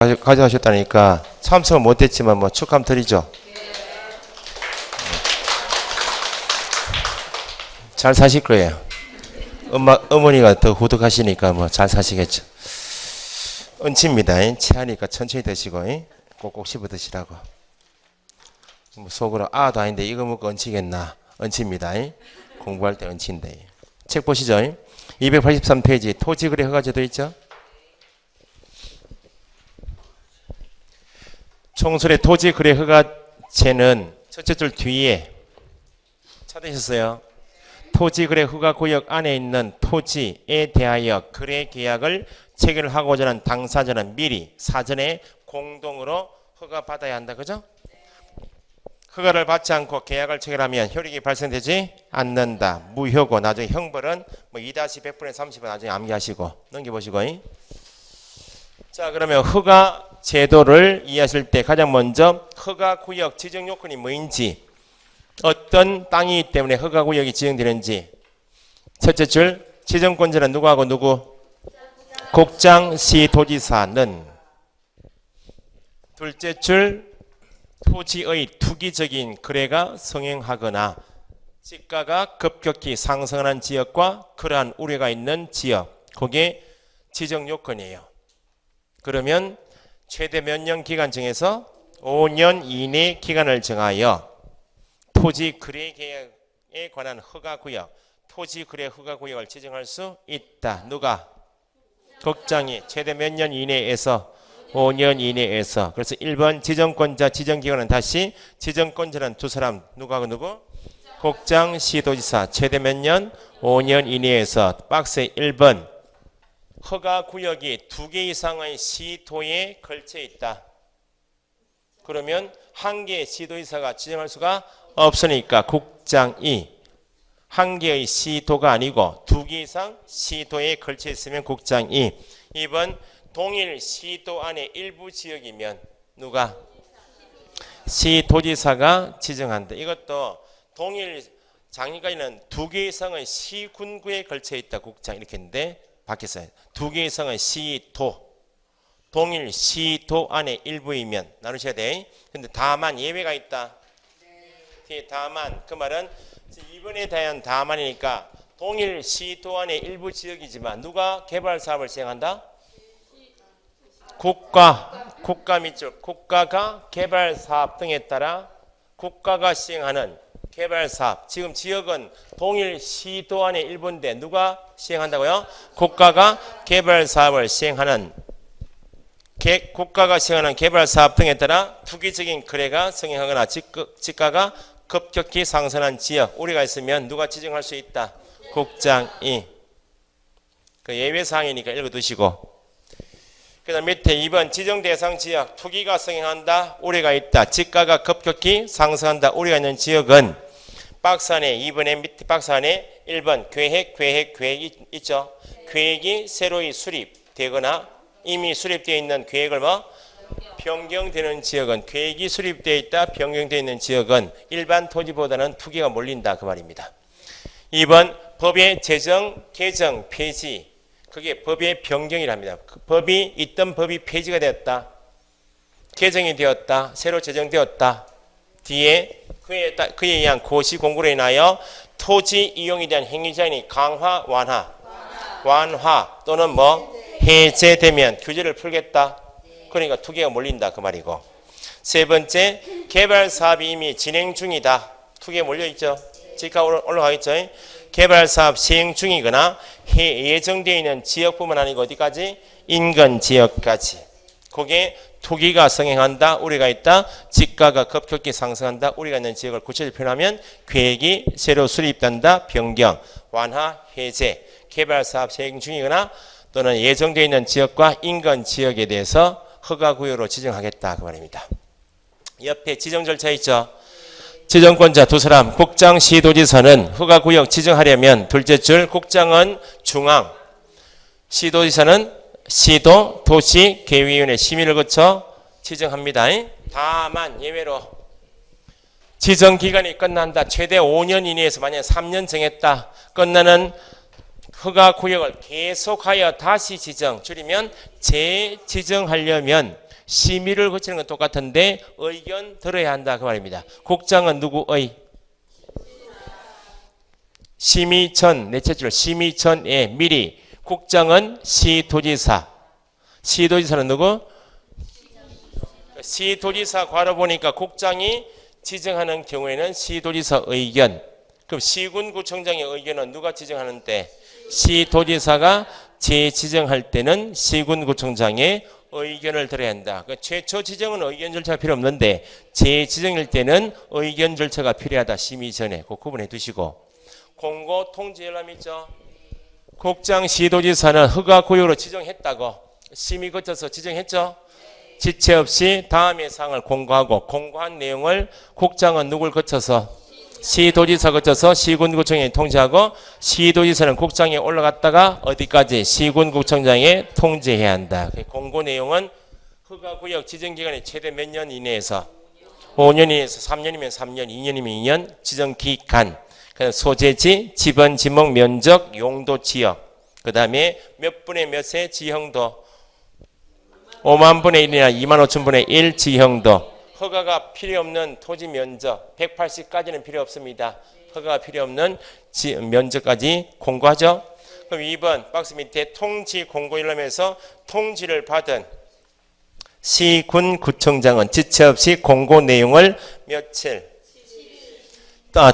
가져가셨다니까 참석을 못했지만 뭐 축하함 드리죠. 잘 사실 거예요. 어머니가 더 후득하시니까 뭐 잘 사시겠죠. 은치입니다. 체하니까 천천히 드시고 꼭꼭 씹어 드시라고. 뭐 속으로 아도 아닌데 이거 먹고 은치겠나. 은치입니다. 공부할 때 은치인데. 책 보시죠. 283페이지 토지거래 허가제도 있죠. 총선의 토지거래 허가제는 첫째 줄 뒤에 찾으셨어요. 토지거래 허가구역 안에 있는 토지에 대하여 거래 계약을 체결하고자 하는 당사자는 미리 사전에 공동으로 허가받아야 한다. 그죠? 허가를 받지 않고 계약을 체결하면 효력이 발생되지 않는다. 무효고 나중에 형벌은 뭐 2-100분의 30은 나중에 암기하시고 넘겨보시고. 자, 그러면 허가 제도를 이해하실 때 가장 먼저 허가구역 지정 요건이 뭐인지, 어떤 땅이기 때문에 허가구역이 지정되는지. 첫째 줄 지정권자는 누구하고 누구? 곡장시도지사는. 둘째 줄 토지의 투기적인 거래가 성행하거나 지가가 급격히 상승하는 지역과 그러한 우려가 있는 지역, 그게 지정 요건이에요. 그러면 최대 몇 년 기간 정해서 5년 이내 기간을 정하여 토지 거래 계약에 관한 허가구역, 토지 거래 허가구역을 지정할 수 있다. 누가? 국장이 최대 몇 년 이내에서 5년 이내에서. 그래서 1번 지정권자 지정기관은 다시 지정권자는 두 사람 누구하고 누구? 국장 시도지사 최대 몇 년? 5년 이내에서. 박스에 1번 허가구역이 2개 이상의 시도에 걸쳐 있다. 그러면 한 개의 시도지사가 지정할 수가 없으니까 국장이, 한 개의 시도가 아니고 2개 이상 시도에 걸쳐 있으면 국장이. 2번 동일 시도 안에 일부 지역이면 누가? 시도지사가 지정한다. 이것도 동일 장기까지는 2개 이상의 시군구에 걸쳐 있다. 국장 이렇게 했는데 바뀌었어요. 2개 이상의 시도, 동일 시도 안에 일부이면 나누셔야 돼. 근데 다만 예외가 있다. 다만, 그 말은 이번에 대한 다만이니까 동일 시도 안에 일부 지역이지만 누가 개발 사업을 시행한다? 국가 밑줄, 국가가 개발 사업 등에 따라 국가가 시행하는 개발 사업. 지금 지역은 동일 시도 안에 일부인데 누가 시행한다고요? 국가가 개발 사업을 시행하는, 국가가 시행하는 개발 사업 등에 따라 투기적인 거래가 성행하거나 지가가 급격히 상승한 지역, 우리가 있으면 누가 지정할 수 있다? 국장이. 그 예외 사항이니까 읽어두시고. 그 다음 밑에 2번 지정 대상 지역, 투기가 성행한다, 우려가 있다, 지가가 급격히 상승한다, 우려가 있는 지역은 박스 안에 2번의 밑에 박스 안에 1번 계획 있죠. 계획이 새로이 수립되거나 이미 수립되어 있는 계획을 변경되는 지역은, 계획이 수립되어 있다, 변경되어 있는 지역은 일반 토지보다는 투기가 몰린다 그 말입니다. 2번 법의 제정, 개정, 폐지. 그게 법의 변경이랍니다. 그 법이 있던 법이 폐지가 되었다, 개정이 되었다, 새로 제정되었다. 뒤에 그에 의한 고시 공고로 인하여 토지 이용에 대한 행위자인이 강화, 완화 또는 해제되면 규제를 풀겠다. 그러니까 투기가 몰린다 그 말이고. 세 번째, 개발 사업이 이미 진행 중이다. 투기에 몰려있죠. 지가 올라가겠죠. 개발 사업 시행 중이거나 예정되어 있는 지역뿐만 아니고 어디까지? 인근 지역까지. 그게 투기가 성행한다, 우려가 있다, 지가가 급격히 상승한다, 우려가 있는 지역을 구체적으로 표현하면 계획이 새로 수립된다, 변경, 완화, 해제. 개발 사업 시행 중이거나 또는 예정되어 있는 지역과 인근 지역에 대해서 허가구역으로 지정하겠다 그 말입니다. 옆에 지정 절차 있죠. 지정권자 두 사람, 국장, 시도지사는 허가구역 지정하려면 둘째 줄 국장은 중앙, 시도지사는 시도, 도시, 계획위원회 심의를 거쳐 지정합니다. 다만 예외로 지정기간이 끝난다. 최대 5년 이내에서 만약 3년 정했다. 끝나는 허가구역을 계속하여 다시 지정, 줄이면 재지정하려면 심의를 거치는 건 똑같은데 의견 들어야 한다 그 말입니다. 국장은 누구의? 심의 전, 넷째 줄 심의 전에 미리. 국장은 시도지사. 시도지사는 누구? 시도지사 괄호 보니까 국장이 지정하는 경우에는 시도지사 의견. 그럼 시군구청장의 의견은 누가 지정하는 때? 시도지사가 재지정할 때는 시군구청장의 의견을 들어야 한다. 그러니까 최초 지정은 의견 절차가 필요 없는데 재지정일 때는 의견 절차가 필요하다. 심의 전에 그 구분해 두시고. 공고 통지 열람 있죠. 국장 시도지사는 허가구역으로 지정했다고 심의 거쳐서 지정했죠. 지체 없이 다음의 사항을 공고하고 공고한 내용을 국장은 누굴 거쳐서 시도지사 거쳐서 시군구청에 통지하고 시도지사는 국장에 올라갔다가 어디까지 시군구청장에 통지해야 한다. 공고 내용은 허가구역 지정기간이 최대 몇 년 이내에서 5년 이내에서 3년이면 3년, 2년이면 2년 지정기간. 소재지, 지번, 지목, 면적, 용도, 지역. 그 다음에 몇 분의 몇의 지형도 5만 분의 1이나 2만 5천 분의 1 지형도. 허가가 필요 없는 토지 면적 180까지는 필요 없습니다. 허가가 필요 없는 면적까지 공고하죠. 그럼 2번 박스 밑에 통지 공고 열람에서 통지를 받은 시군구청장은 지체 없이 공고 내용을 며칠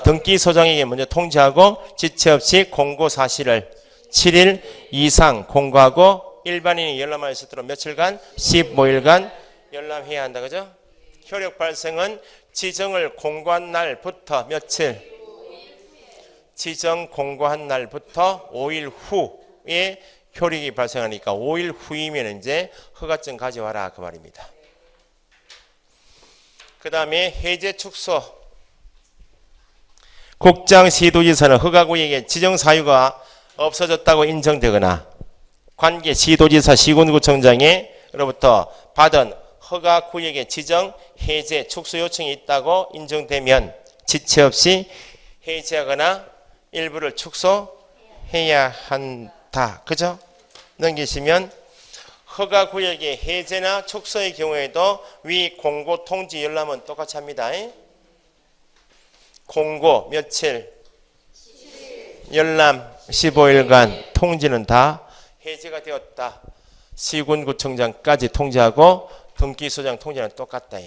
등기 소장에게 먼저 통지하고 지체 없이 공고 사실을 7일 이상 공고하고 일반인이 열람할 수 있도록 며칠간 15일간 열람해야 한다. 그죠? 효력 발생은 지정을 공고한 날부터 며칠? 지정 공고한 날부터 5일 후에 효력이 발생하니까 5일 후이면 이제 허가증 가져와라 그 말입니다. 그 다음에 해제 축소. 국장 시도지사는 허가구역에 지정 사유가 없어졌다고 인정되거나 관계 시도지사 시군구청장으로부터 받은 허가구역의 지정 해제 축소 요청이 있다고 인정되면 지체 없이 해제하거나 일부를 축소해야 한다. 그죠? 넘기시면 허가구역의 해제나 축소의 경우에도 위 공고 통지 열람은 똑같이 합니다. 공고 며칠? 열람 15일간 통지는 다 해제가 되었다. 시군구청장까지 통지하고 등기소장 통지는 똑같다.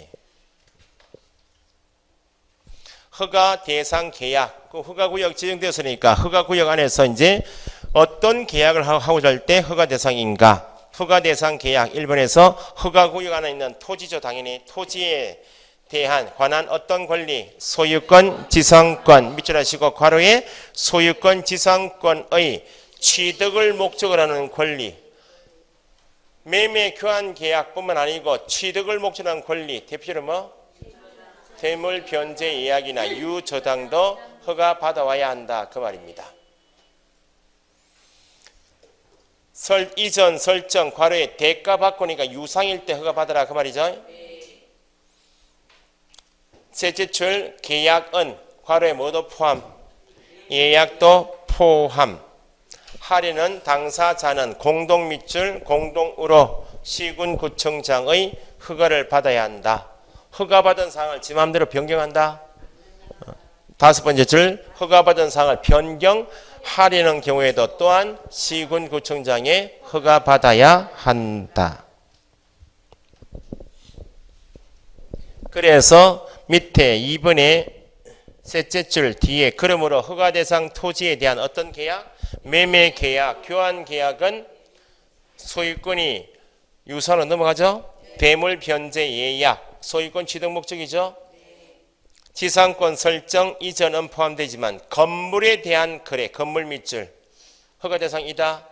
허가 대상 계약. 그 허가구역 지정되었으니까 허가구역 안에서 이제 어떤 계약을 하고자 할 때 허가 대상인가? 허가 대상 계약 1번에서 허가구역 안에 있는 토지죠. 당연히 토지에 대한 관한 어떤 권리, 소유권, 지상권, 밑줄 하시고 괄호에 소유권, 지상권의 취득을 목적으로 하는 권리. 매매 교환 계약뿐만 아니고 취득을 목적으로 하는 권리. 대표로 뭐? 대물 변제 예약이나 유저당도 허가 받아와야 한다. 그 말입니다. 이전 설정 괄호에 대가 받고니까 유상일 때 허가 받아라. 그 말이죠. 셋째 줄 계약은 괄호에 뭐도 포함? 예약도 포함. 할인은 당사자는 공동 밑줄 공동으로 시군구청장의 허가를 받아야 한다. 허가받은 사항을 지 마음대로 변경한다. 다섯 번째 줄 허가받은 사항을 변경하려는 경우에도 또한 시군구청장의 허가받아야 한다. 그래서 밑에 2번의 셋째 줄 뒤에 그러므로 허가 대상 토지에 대한 어떤 계약? 매매 계약, 교환 계약은 소유권이 유산으로 넘어가죠? 대물 변제 예약, 소유권 취득 목적이죠? 지상권 설정 이전은 포함되지만 건물에 대한 거래, 건물 밑줄 허가 대상이다.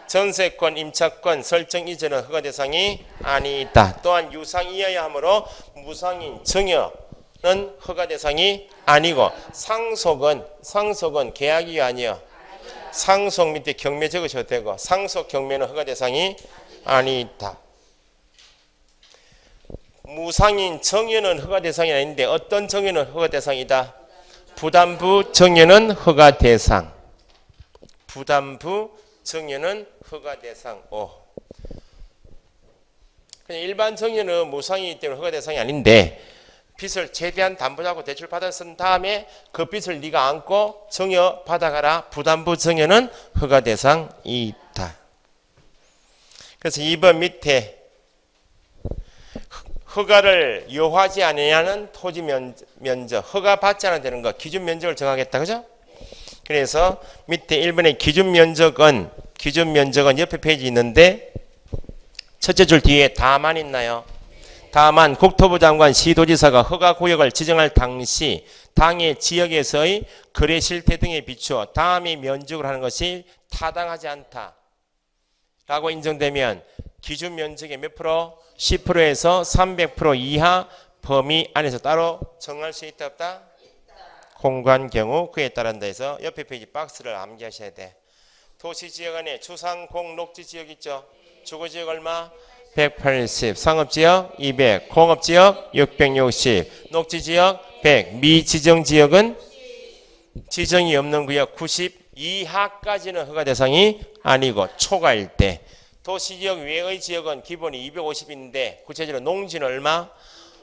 전세권, 임차권 설정 이전은 허가 대상이 아니다. 또한 유상이어야 하므로 무상인 증여는 허가 대상이 아니고 상속은 계약이 아니요. 상속 밑에 경매 적으셔도 되고 상속 경매는 허가 대상이 아니다. 무상인 정여는 허가 대상이 아닌데 어떤 정여는 허가 대상이다. 부담부 정여는 허가 대상. 부담부 정여는 허가 대상 5. 그냥 일반 증여는 무상이기 때문에 허가 대상이 아닌데 빚을 최대한 담보자고 대출 받아 쓴 다음에 그 빚을 네가 안고 증여 받아가라. 부담부 증여는 허가 대상이다. 그래서 2번 밑에 허가를 요하지 아니냐는 토지 면적, 허가 받지 않아도 되는 거 기준 면적을 정하겠다. 그죠? 그래서 밑에 1번의 기준 면적은 옆에 페이지 있는데 첫째 줄 뒤에 다만 있나요? 다만 국토부 장관 시도지사가 허가 구역을 지정할 당시 당의 지역에서의 거래 실태 등에 비추어 다음의 면적을 하는 것이 타당하지 않다 라고 인정되면 기준 면적의 몇 프로? 10%에서 300% 이하 범위 안에서 따로 정할 수 있다 없다? 공간 경우 그에 따른다 해서 옆에 페이지 박스를 암기하셔야 돼. 도시지역 안에 주상공 녹지지역 있죠? 주거지역 얼마? 180, 상업지역 200, 공업지역 660, 녹지지역 100, 미지정지역은 지정이 없는 구역 90 이하까지는 허가 대상이 아니고 초과일 때 도시지역 외의 지역은 기본이 250인데 구체적으로 농지는 얼마?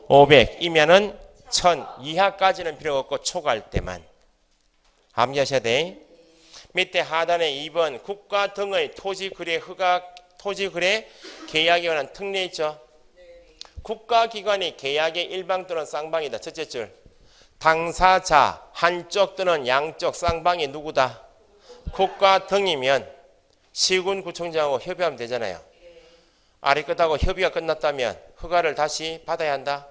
500이면은 1000 이하까지는 필요 없고 초과할 때만 암기하셔야 돼. 밑에 하단에 2번 국가 등의 토지거래 계약에 관한 특례 있죠. 국가기관이 계약의 일방 또는 쌍방이다. 첫째 줄 당사자 한쪽 또는 양쪽 쌍방이 누구다? 국가 등이면 시군구청장하고 협의하면 되잖아요. 아래 끝하고 협의가 끝났다면 허가를 다시 받아야 한다.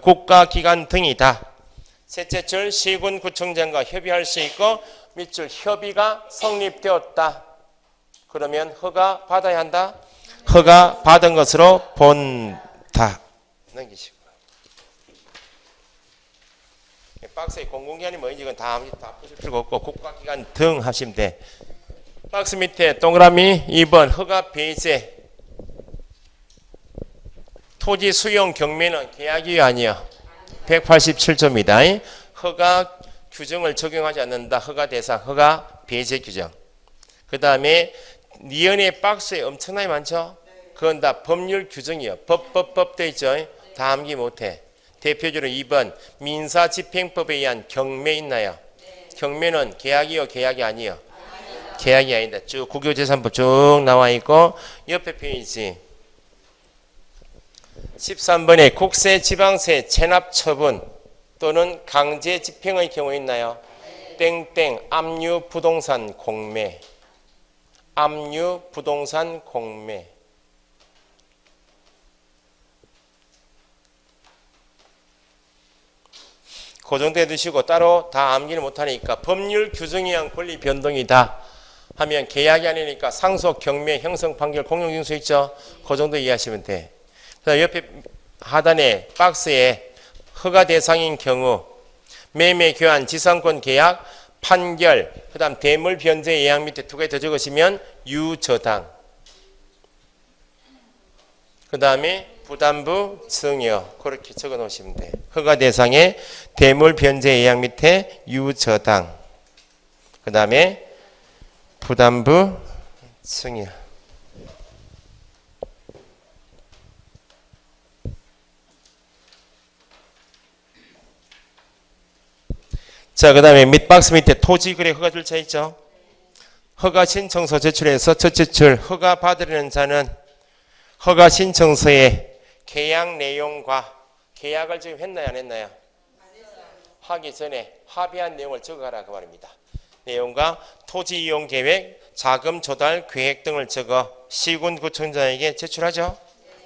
국가기관 등이다. 셋째 줄 시군구청장과 협의할 수 있고 밑줄 협의가 성립되었다. 그러면 허가 받아야 한다. 허가 받은 것으로 본다. 넘기시고. 박스에 공공기관이 뭐인지 이건 다 보실 필요가 없고 국가기관 등 하시면 돼. 박스 밑에 동그라미 2번 허가 배제. 토지 수용 경매는 계약이 아니야. 187조입니다. 허가 규정을 적용하지 않는다. 허가 대상, 허가 배제 규정. 그 다음에 니은의 박스에 엄청나게 많죠? 그건 다 법률 규정이에요. 법 돼 있죠? 다 암기 못해. 대표적으로 2번 민사집행법에 의한 경매 있나요? 경매는 계약이요, 계약이 아니요? 계약이 아니다. 쭉 국유재산법 쭉 나와 있고 옆에 페이지 13번에 국세, 지방세, 체납 처분 또는 강제 집행의 경우 있나요? 땡땡 압류 부동산 공매. 압류 부동산 공매. 그 정도 해두시고 따로 다 암기를 못하니까 법률 규정에 의한 권리 변동이다 하면 계약이 아니니까 상속, 경매, 형성, 판결, 공용증서 있죠? 그 정도 이해하시면 돼. 그다음 옆에 하단에 박스에 허가 대상인 경우 매매, 교환, 지상권 계약, 판결, 그 다음 대물 변제 예약 밑에 두 개 더 적으시면 유저당. 그 다음에 부담부 증여 그렇게 적어 놓으시면 돼요. 허가 대상에 대물 변제 예약 밑에 유저당. 그 다음에 부담부 증여. 자, 그 다음에 밑박스 밑에 토지거래 허가 절차 있죠. 허가 신청서 제출해서 첫째 줄 허가 받으려는 자는 허가 신청서에 계약 내용과 계약을 지금 했나요, 안 했나요? 하기 전에 합의한 내용을 적어가라 그 말입니다. 내용과 토지 이용 계획, 자금 조달 계획 등을 적어 시군구청장에게 제출하죠.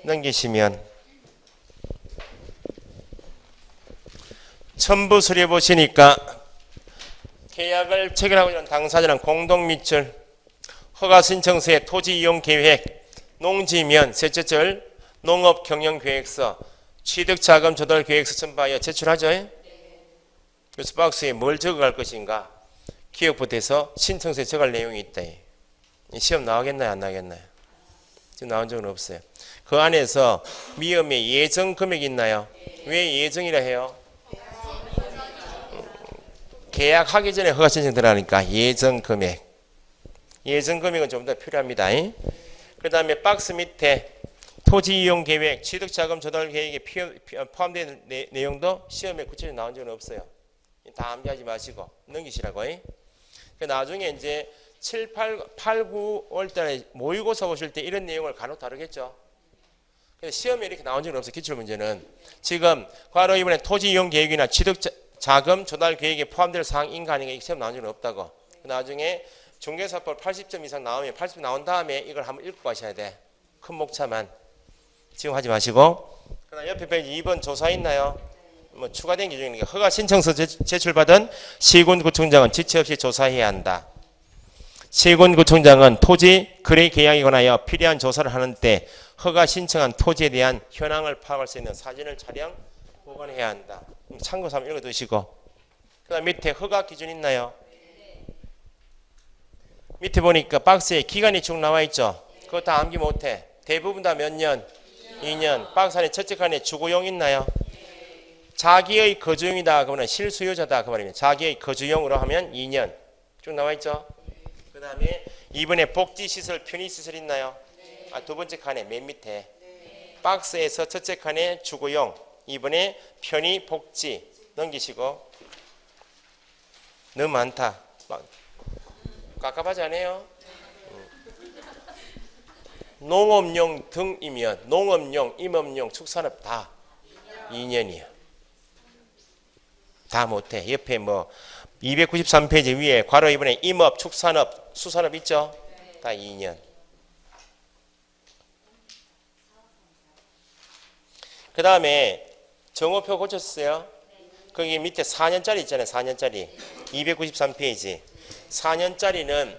넘기시면 첨부 수리해 보시니까 계약을 체결하고 있는 당사자는 공동 밑줄 허가 신청서에 토지 이용 계획, 농지면 셋째 줄 농업 경영 계획서, 취득 자금 조달 계획서 첨부하여 제출하죠. 그래서 박스에 뭘 적어갈 것인가 기억부터해서 신청서에 적을 내용이 있다. 시험 나오겠나요, 안 나오겠나요? 지금 나온 적은 없어요. 그 안에서 미음에 예정 금액이 있나요? 왜 예정이라 해요? 계약하기 전에 허가 신청 들어가니까 예정 금액. 예정 금액은 좀 더 필요합니다. 그 다음에 박스 밑에 토지 이용 계획, 취득자금 조달 계획에 포함된 내용도 시험에 구체적으로 나온 적은 없어요. 다 암기하지 마시고 넘기시라고. 나중에 이제 7, 8, 9월 달에 모의고사 보실 때 이런 내용을 간혹 다루겠죠. 근데 시험에 이렇게 나온 적은 없어요. 기출문제는. 지금 과로 이번에 토지 이용 계획이나 취득자금 조달 계획에 포함될 사항인가 아닌가 시험 나온 적은 없다고. 나중에 중개사법 80점 이상 나오면 80점 나온 다음에 이걸 한번 읽고 가셔야 돼. 큰 목차만. 지금 하지 마시고. 그다음 옆에 페이지 2번 조사 있나요? 뭐 추가된 기준이니까 허가 신청서 제출받은 시군구청장은 지체 없이 조사해야 한다. 시군구청장은 토지 거래 계약에 관하여 필요한 조사를 하는 때 허가 신청한 토지에 대한 현황을 파악할 수 있는 사진을 촬영 보관해야 한다. 참고 삼아 읽어두시고. 그다음 밑에 허가 기준 있나요? 밑에 보니까 박스에 기간이 쭉 나와 있죠. 그거 다 암기 못해. 대부분 다 몇 년? 2년. 박스 안에 첫째 칸에 주거용 있나요? 자기의 거주용이다 그러면 실수요자다 그 말입니다. 자기의 거주용으로 하면 2년. 쭉 나와 있죠. 그 다음에 이번에 복지시설, 편의시설 있나요? 두 번째 칸에 맨 밑에. 박스에서 첫째 칸에 주거용, 이번에 편의, 복지 넘기시고. 너무 많다. 깝깝하지 않아요? 농업용 등이면 농업용, 임업용, 축산업 다 2년이야. 다 못해. 옆에 뭐 293페이지 위에 괄호 이번에 임업, 축산업, 수산업 있죠? 다 2년. 그 다음에 정오표 고쳤어요? 거기 밑에 4년짜리 있잖아요. 4년짜리. 293페이지. 4년짜리는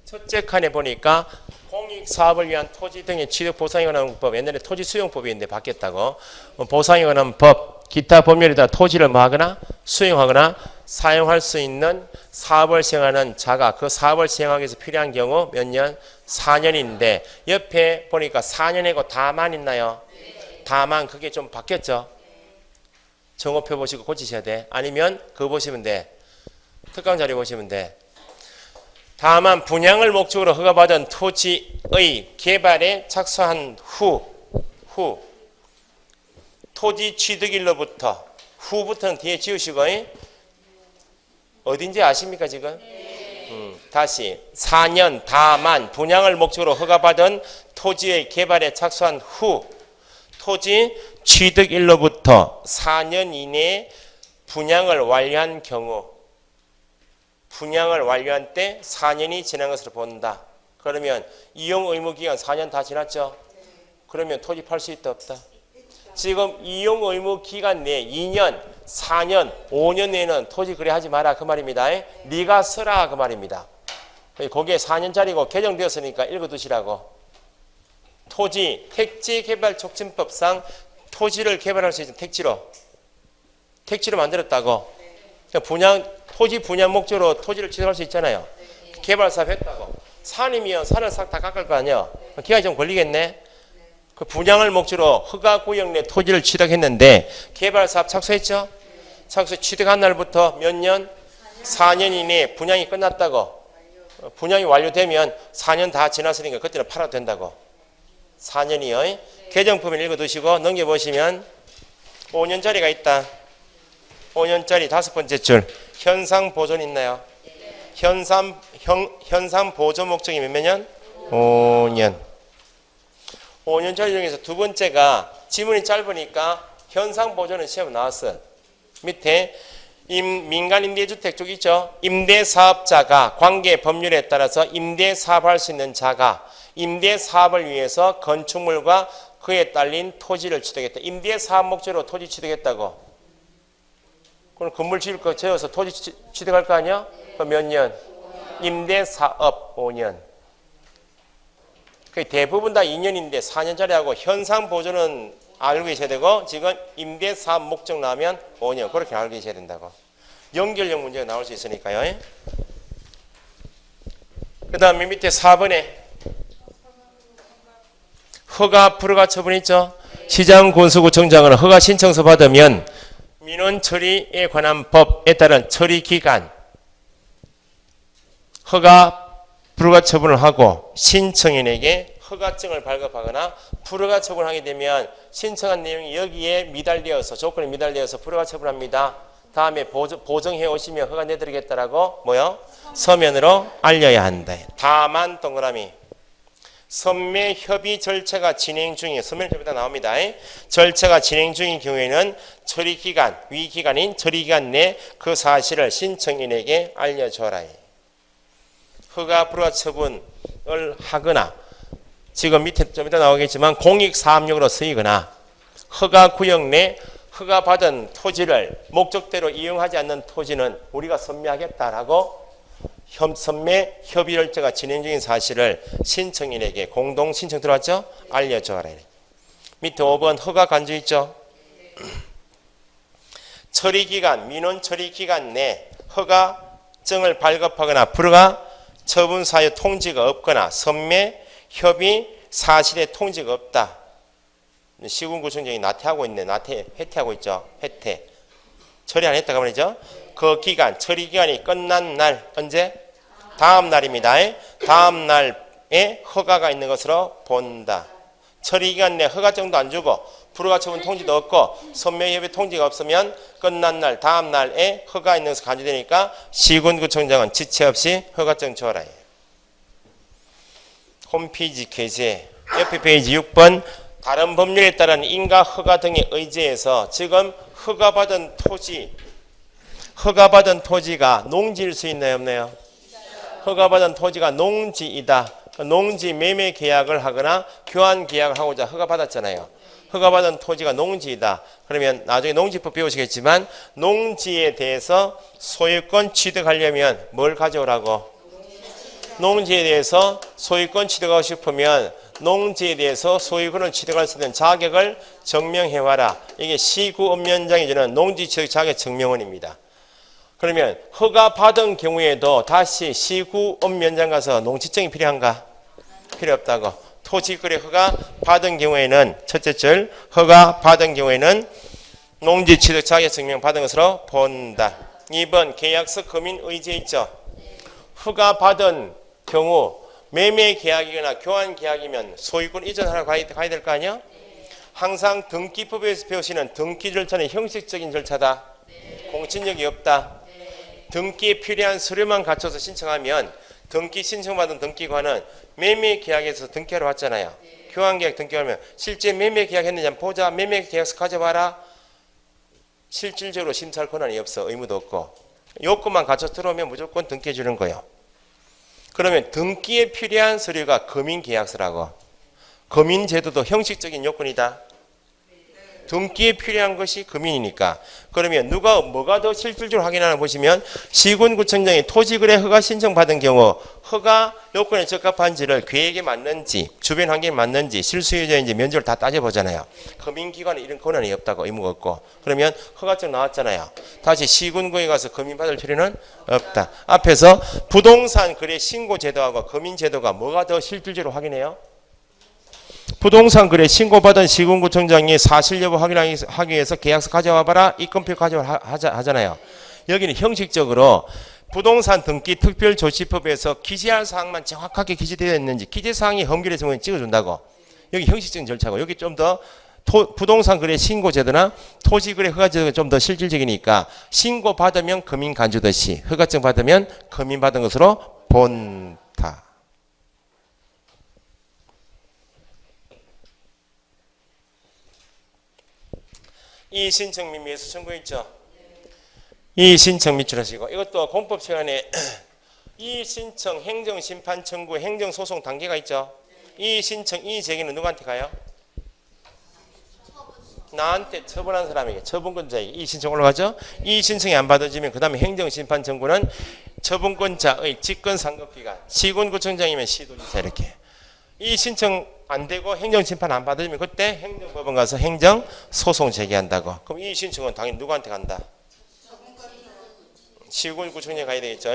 첫째 칸에 보니까 공익사업을 위한 토지 등의 취득 보상에 관한 법, 옛날에 토지 수용법이었는데 바뀌었다고. 보상에 관한 법, 기타 법률에 따라 토지를 뭐하거나 수용하거나 사용할 수 있는 사업을 시행하는 자가 그 사업을 시행하기 위해서 필요한 경우 몇 년? 4년인데 옆에 보니까 4년이고 다만 있나요? 다만 그게 좀 바뀌었죠. 정오표 보시고 고치셔야 돼. 아니면 그거 보시면 돼. 특강 자료 보시면 돼. 다만 분양을 목적으로 허가받은 토지의 개발에 착수한 후 토지 취득일로부터 후부터는 뒤에 지우시고 어딘지 아십니까 지금? 다시 4년 다만 분양을 목적으로 허가받은 토지의 개발에 착수한 후 토지 취득일로부터 4년 이내에 분양을 완료한 경우 분양을 완료한 때 4년이 지난 것으로 본다. 그러면 이용 의무 기간 4년 다 지났죠? 그러면 토지 팔 수 있다 없다? 지금 이용 의무 기간 내에 2년, 4년, 5년 내에는 토지 거래하지 마라 그 말입니다. 네가 서라 그 말입니다. 거기에 4년짜리고 개정되었으니까 읽어두시라고. 토지 택지개발촉진법상 토지를 개발할 수 있는 택지로 만들었다고. 토지 분양 목적으로 토지를 취득할 수 있잖아요. 개발 사업 했다고. 산이면 산을 싹 다 깎을 거 아니야. 기간이 좀 걸리겠네. 그 분양을 목적으로 허가 구역 내 토지를 취득했는데 개발 사업 착수했죠. 착수 취득한 날부터 몇 년? 4년 이내에 분양이 끝났다고. 분양이 완료되면 4년 다 지났으니까 그때는 팔아도 된다고. 4년이요. 개정품을 읽어두시고 넘겨보시면 5년짜리가 있다. 5년짜리 다섯 번째 줄. 현상 보존 있나요? 현상 보존 목적이 몇 년? 5년. 5년짜리 중에서 두 번째가 지문이 짧으니까 현상 보존은 시험에 나왔어. 밑에 민간 임대주택 쪽 있죠? 임대사업자가 관계 법률에 따라서 임대사업할 수 있는 자가 임대사업을 위해서 건축물과 그에 딸린 토지를 취득했다. 임대사업 목적으로 토지 취득했다고. 그럼 건물 지을 거 지어서 토지 취득할 거 아니야? 그럼 몇 년? 임대사업 5년. 대부분 다 2년인데 4년짜리하고 현상 보존은 알고 계셔야 되고 지금 임대사업 목적 나오면 5년 그렇게 알고 계셔야 된다고. 연결형 문제가 나올 수 있으니까요. 그 다음에 밑에 4번에 허가 불허가 처분 있죠. 시장군수구청장은 허가 신청서 받으면 민원 처리에 관한 법에 따른 처리 기간 허가 불허가 처분을 하고 신청인에게 허가증을 발급하거나 불허가 처분하게 되면 신청한 내용이 여기에 미달되어서 조건이 미달되어서 불허가 처분합니다. 다음에 보정해 오시면 허가 내드리겠다라고 뭐요? 서면으로 알려야 한다. 다만 동그라미 선매 협의 절차가 진행 중인 서면 협의가 나옵니다. 절차가 진행 중인 경우에는 처리기간, 위기간인 처리기간 내 그 사실을 신청인에게 알려줘라. 허가 불허가 처분을 하거나 지금 밑에 좀 이따 나오겠지만 공익사업용으로 쓰이거나 허가구역 내 허가받은 토지를 목적대로 이용하지 않는 토지는 우리가 선매하겠다라고 선매 협의 절차가 진행 중인 사실을 신청인에게 공동 신청 들어왔죠? 알려줘라. 밑에 5번 허가 간주 있죠? 처리기간, 민원 처리기간 내 허가증을 발급하거나 불허가 처분 사유 통지가 없거나 선매 협의 사실의 통지가 없다. 시군구청장이 나태하고 있네. 회퇴하고 있죠. 회퇴. 처리 안 했다가 말이죠. 그 기간, 처리 기간이 끝난 날 언제? 다음 날입니다. 다음 날에 허가가 있는 것으로 본다. 처리 기간 내 허가증도 안 주고 불허가 처분 통지도 없고 선매협의 통지가 없으면 끝난 날 다음 날에 허가 있는 것으로 간주되니까 시군구청장은 지체 없이 허가증 줘라. 홈페이지 게재 옆에 페이지 6번 다른 법률에 따른 인가 허가 등에 의지해서 지금 허가받은 토지가 농지일 수 있나요 없나요? 허가받은 토지가 농지이다. 농지 매매 계약을 하거나 교환 계약을 하고자 허가받았잖아요. 허가받은 토지가 농지이다. 그러면 나중에 농지법 배우시겠지만 농지에 대해서 소유권 취득하려면 뭘 가져오라고? 농지에 대해서 소유권 취득하고 싶으면 농지에 대해서 소유권을 취득할 수 있는 자격을 증명해와라. 이게 시구업면장이 주는 농지 취득 자격 증명원입니다. 그러면 허가 받은 경우에도 다시 시구업면장 가서 농지증이 필요한가? 필요 없다고. 토지거래 허가 받은 경우에는 첫째 줄 허가 받은 경우에는 농지 취득 자격 증명 받은 것으로 본다. 2번 계약서 금인 의제 있죠. 허가 받은 경우 매매 계약이거나 교환 계약이면 소유권 이전하러 가야 될 거 아니야? 항상 등기법에서 배우시는 등기 절차는 형식적인 절차다. 공신력이 없다. 등기에 필요한 서류만 갖춰서 신청하면 등기 신청받은 등기관은 매매 계약에서 등기하러 왔잖아요. 교환 계약 등기하면 실제 매매 계약했는지 한번 보자. 매매 계약서 가져봐라. 실질적으로 심사할 권한이 없어. 의무도 없고. 요건만 갖춰 들어오면 무조건 등기해 주는 거예요. 그러면 등기에 필요한 서류가 금인계약서라고. 금인제도도 형식적인 요건이다. 등기에 필요한 것이 금인이니까. 그러면 뭐가 더 실질적으로 확인하나 보시면 시군구청장이 토지거래 허가 신청받은 경우 허가 요건에 적합한지를 계획에 맞는지 주변 환경에 맞는지 실수요자인지 면적을 다 따져보잖아요. 금인기관에 이런 권한이 없다고. 의무가 없고. 그러면 허가증 나왔잖아요. 다시 시군구에 가서 금인받을 필요는 없다. 앞에서 부동산 거래 신고제도하고 금인제도가 뭐가 더 실질적으로 확인해요? 부동산 거래 신고받은 시군구청장이 사실 여부 확인하기 위해서 계약서 가져와봐라. 입건표 가져와 하잖아요. 여기는 형식적으로 부동산 등기 특별조치법에서 기재할 사항만 정확하게 기재되어 있는지 기재사항이 험결의 경우에 찍어준다고. 여기 형식적인 절차고 여기 좀 더 부동산 거래 신고제도나 토지거래 허가제도가 좀 더 실질적이니까 신고받으면 금인 간주듯이 허가증 받으면 금인 받은 것으로 본다. 이 신청 및 매수 청구있죠. 이 신청 밑줄하시고 이것도 공법 시간에 이 신청 행정심판 청구 행정소송 단계가 있죠. 이 신청 이 제기는 누구한테 가요? 나한테 처분한 사람에게 처분권자에게 이 신청 올라가죠. 이 신청이 안 받아지면 그 다음에 행정심판 청구는 처분권자의 직권상급기관 시군구청장이면 시도지사 이렇게 이 신청 안 되고 행정심판 안 받으면 그때 행정법원 가서 행정소송 제기한다고. 그럼 이 신청은 당연히 누구한테 간다? 시군구청장에 가야 되겠죠.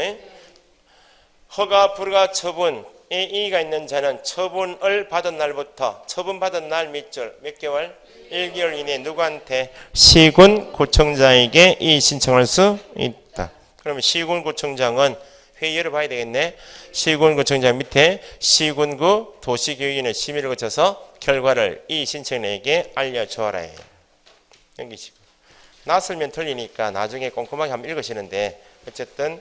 허가 불허가 처분에 이의가 있는 자는 처분을 받은 날부터 처분받은 날 밑줄 몇 개월? 1개월 이내에 누구한테? 시군구청장에게 이 신청할 수 있다. 그러면 시군구청장은 회의를 봐야 되겠네. 시군구청장 밑에 시군구 도시교육위원회 심의를 거쳐서 결과를 이 신청인에게 알려주어라 해요. 연기시고. 낯설면 틀리니까 나중에 꼼꼼하게 한번 읽으시는데 어쨌든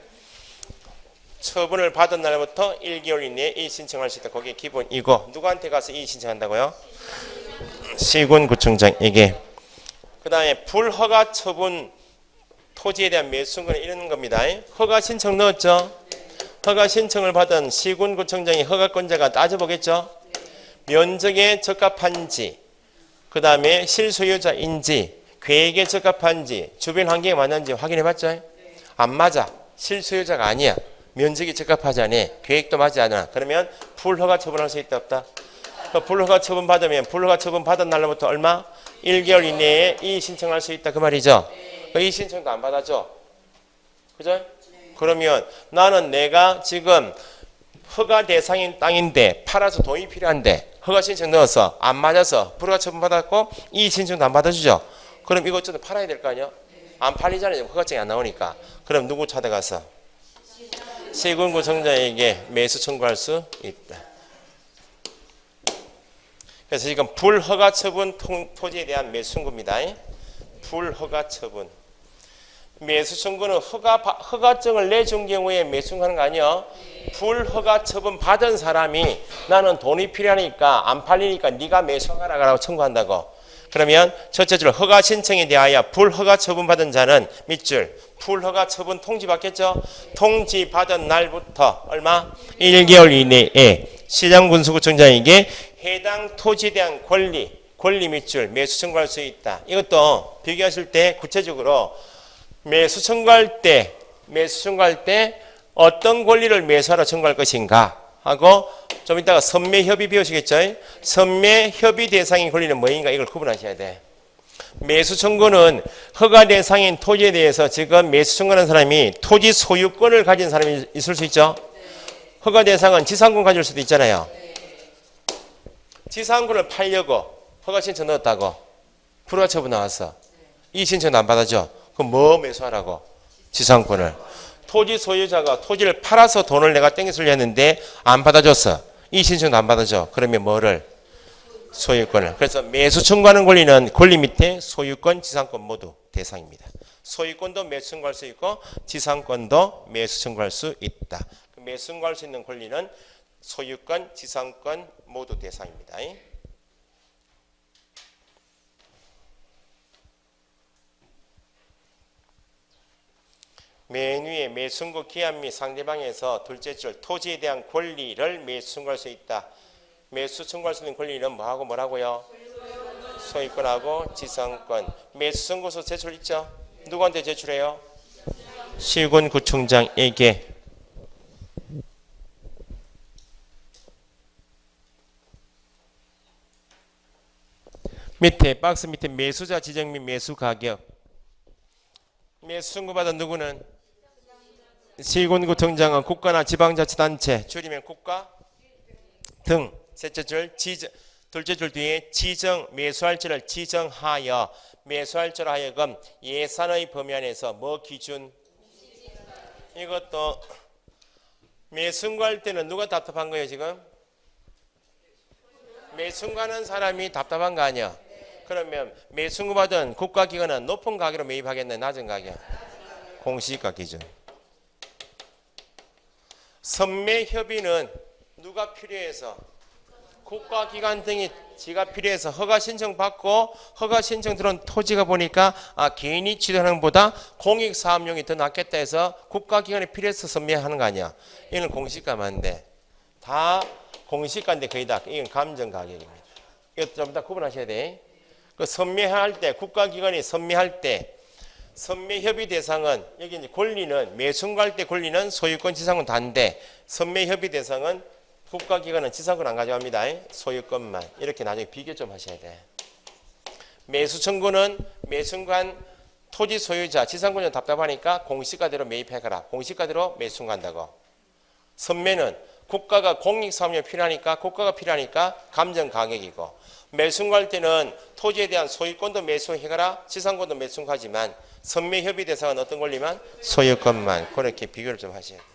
처분을 받은 날부터 1개월 이내에 이 신청할 수 있다. 거기에 기본이고 누구한테 가서 이 신청한다고요? 시군구청장에게. 그 다음에 불허가 처분 토지에 대한 매수권은 이런 겁니다. 허가 신청 넣었죠? 허가 신청을 받은 시군구청장이 허가권자가 따져보겠죠? 면적에 적합한지, 그 다음에 실소유자인지, 계획에 적합한지, 주변 환경에 맞는지 확인해봤죠? 안 맞아. 실소유자가 아니야. 면적이 적합하지 않아. 계획도 맞지 않아. 그러면 불허가 처분할 수 있다 없다? 불허가 처분 받으면 불허가 처분 받은 날로부터 얼마? 1개월 이내에 이 신청할 수 있다 그 말이죠. 이 신청도 안 받아줘. 그죠? 그러면 나는 내가 지금 허가 대상인 땅인데 팔아서 돈이 필요한데 허가 신청 넣어서 안 맞아서 불허가 처분 받았고 이 신청도 안 받아주죠. 그럼 이거 어쨌든 팔아야 될 거 아니야? 안 팔리잖아요. 허가증이 안 나오니까. 그럼 누구 찾아가서? 시군구청장에게 매수 청구할 수 있다. 그래서 지금 불허가 처분 토지에 대한 매수 청구입니다. 불허가 처분. 매수 청구는 허가증을 내준 경우에 매수 청구하는 거 아니야? 불허가 처분 받은 사람이 나는 돈이 필요하니까 안 팔리니까 네가 매수하라고 청구한다고. 그러면 첫째 줄 허가 신청에 대하여 불허가 처분 받은 자는 밑줄 불허가 처분 통지 받겠죠? 통지 받은 날부터 얼마? 1개월 이내에 시장군수구청장에게 해당 토지에 대한 권리 밑줄 매수 청구할 수 있다. 이것도 비교하실 때 구체적으로 매수 청구할 때 어떤 권리를 매수하러 청구할 것인가 하고 좀 이따가 선매협의 배우시겠죠? 선매협의 대상인 권리는 뭐인가 이걸 구분하셔야 돼. 매수 청구는 허가 대상인 토지에 대해서 지금 매수 청구하는 사람이 토지 소유권을 가진 사람이 있을 수 있죠? 허가 대상은 지상권 가질 수도 있잖아요. 지상권을 팔려고 허가 신청 넣었다고 불허가 처분 나왔어. 이 신청도 안 받아줘. 그럼 뭐 매수하라고? 지상권을. 토지 소유자가 토지를 팔아서 돈을 내가 땡겨쓰려 했는데 안 받아줬어. 이 신청도 안 받아줘. 그러면 뭐를? 소유권을. 그래서 매수 청구하는 권리 밑에 소유권, 지상권 모두 대상입니다. 소유권도 매수 청구할 수 있고 지상권도 매수 청구할 수 있다. 매수 청구할 수 있는 권리는 소유권, 지상권 모두 대상입니다. 맨 위에 매수 청구 기한 및 상대방에서 둘째 줄 토지에 대한 권리를 매수 청구할 수 있다. 매수 청구할 수 있는 권리는 뭐하고 뭐라고요? 소유권하고 지상권. 매수 청구서 제출 있죠? 누구한테 제출해요? 시군구청장에게. 밑에 박스 밑에 매수자 지정 및 매수 가격. 매수 청구받은 누구는? 시군구청장은 국가나 지방자치단체 줄이면 국가 등. 셋째 줄 둘째 줄 뒤에 지정 매수할지를 지정하여 매수할지로 하여금 예산의 범위 안에서 뭐 기준? 이것도 매수할 때는 누가 답답한 거예요 지금? 매수하는 사람이 답답한 거 아니야? 그러면 매수 받은 국가기관은 높은 가격으로 매입하겠네, 낮은 가격? 공시지가 기준. 선매협의는 누가 필요해서? 국가기관 등이 지가 필요해서 허가 신청 받고 허가 신청 들어온 토지가 보니까 개인이 취득하는 것보다 공익사업용이 더 낫겠다 해서 국가기관이 필요해서 선매하는 거 아니야? 이건 공시가인데 다 공시가인데 거의 다 이건 감정가격입니다. 이것도 좀 더 구분하셔야 돼. 그 선매할 때 국가기관이 선매할 때 선매협의 대상은 여기 이제 권리는 매수할 때 권리는 소유권 지상권 다인데 선매협의 대상은 국가기관은 지상권 안 가져갑니다. 소유권만. 이렇게 나중에 비교 좀 하셔야 돼. 매수 청구는 매수한 토지 소유자 지상권이 답답하니까 공시가대로 매입해가라. 공시가대로 매수 간다고. 선매는 국가가 공익사업용이 필요하니까 국가가 필요하니까 감정가격이고 매수할 때는 토지에 대한 소유권도 매수해가라. 지상권도 매수하지만 선매협의 대상은 어떤 권리만? 소유권만. 그렇게 비교를 좀 하셔야 돼요.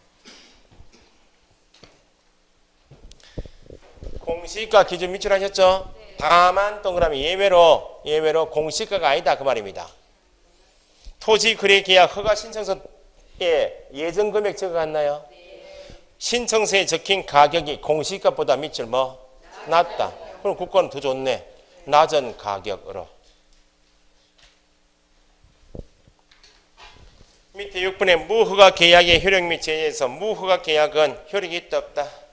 공시가 기준 밑줄하셨죠? 다만 동그라미 예외로 공시가가 아니다 그 말입니다. 토지 거래 계약 허가 신청서에 예정 금액 적어갔나요? 신청서에 적힌 가격이 공시가보다 밑줄 낮다. 그럼 국가는 더 좋네. 낮은 가격으로. 밑에 6번에 무허가 계약의 효력 및 제재에서 무허가 계약은 효력이 있다 없다?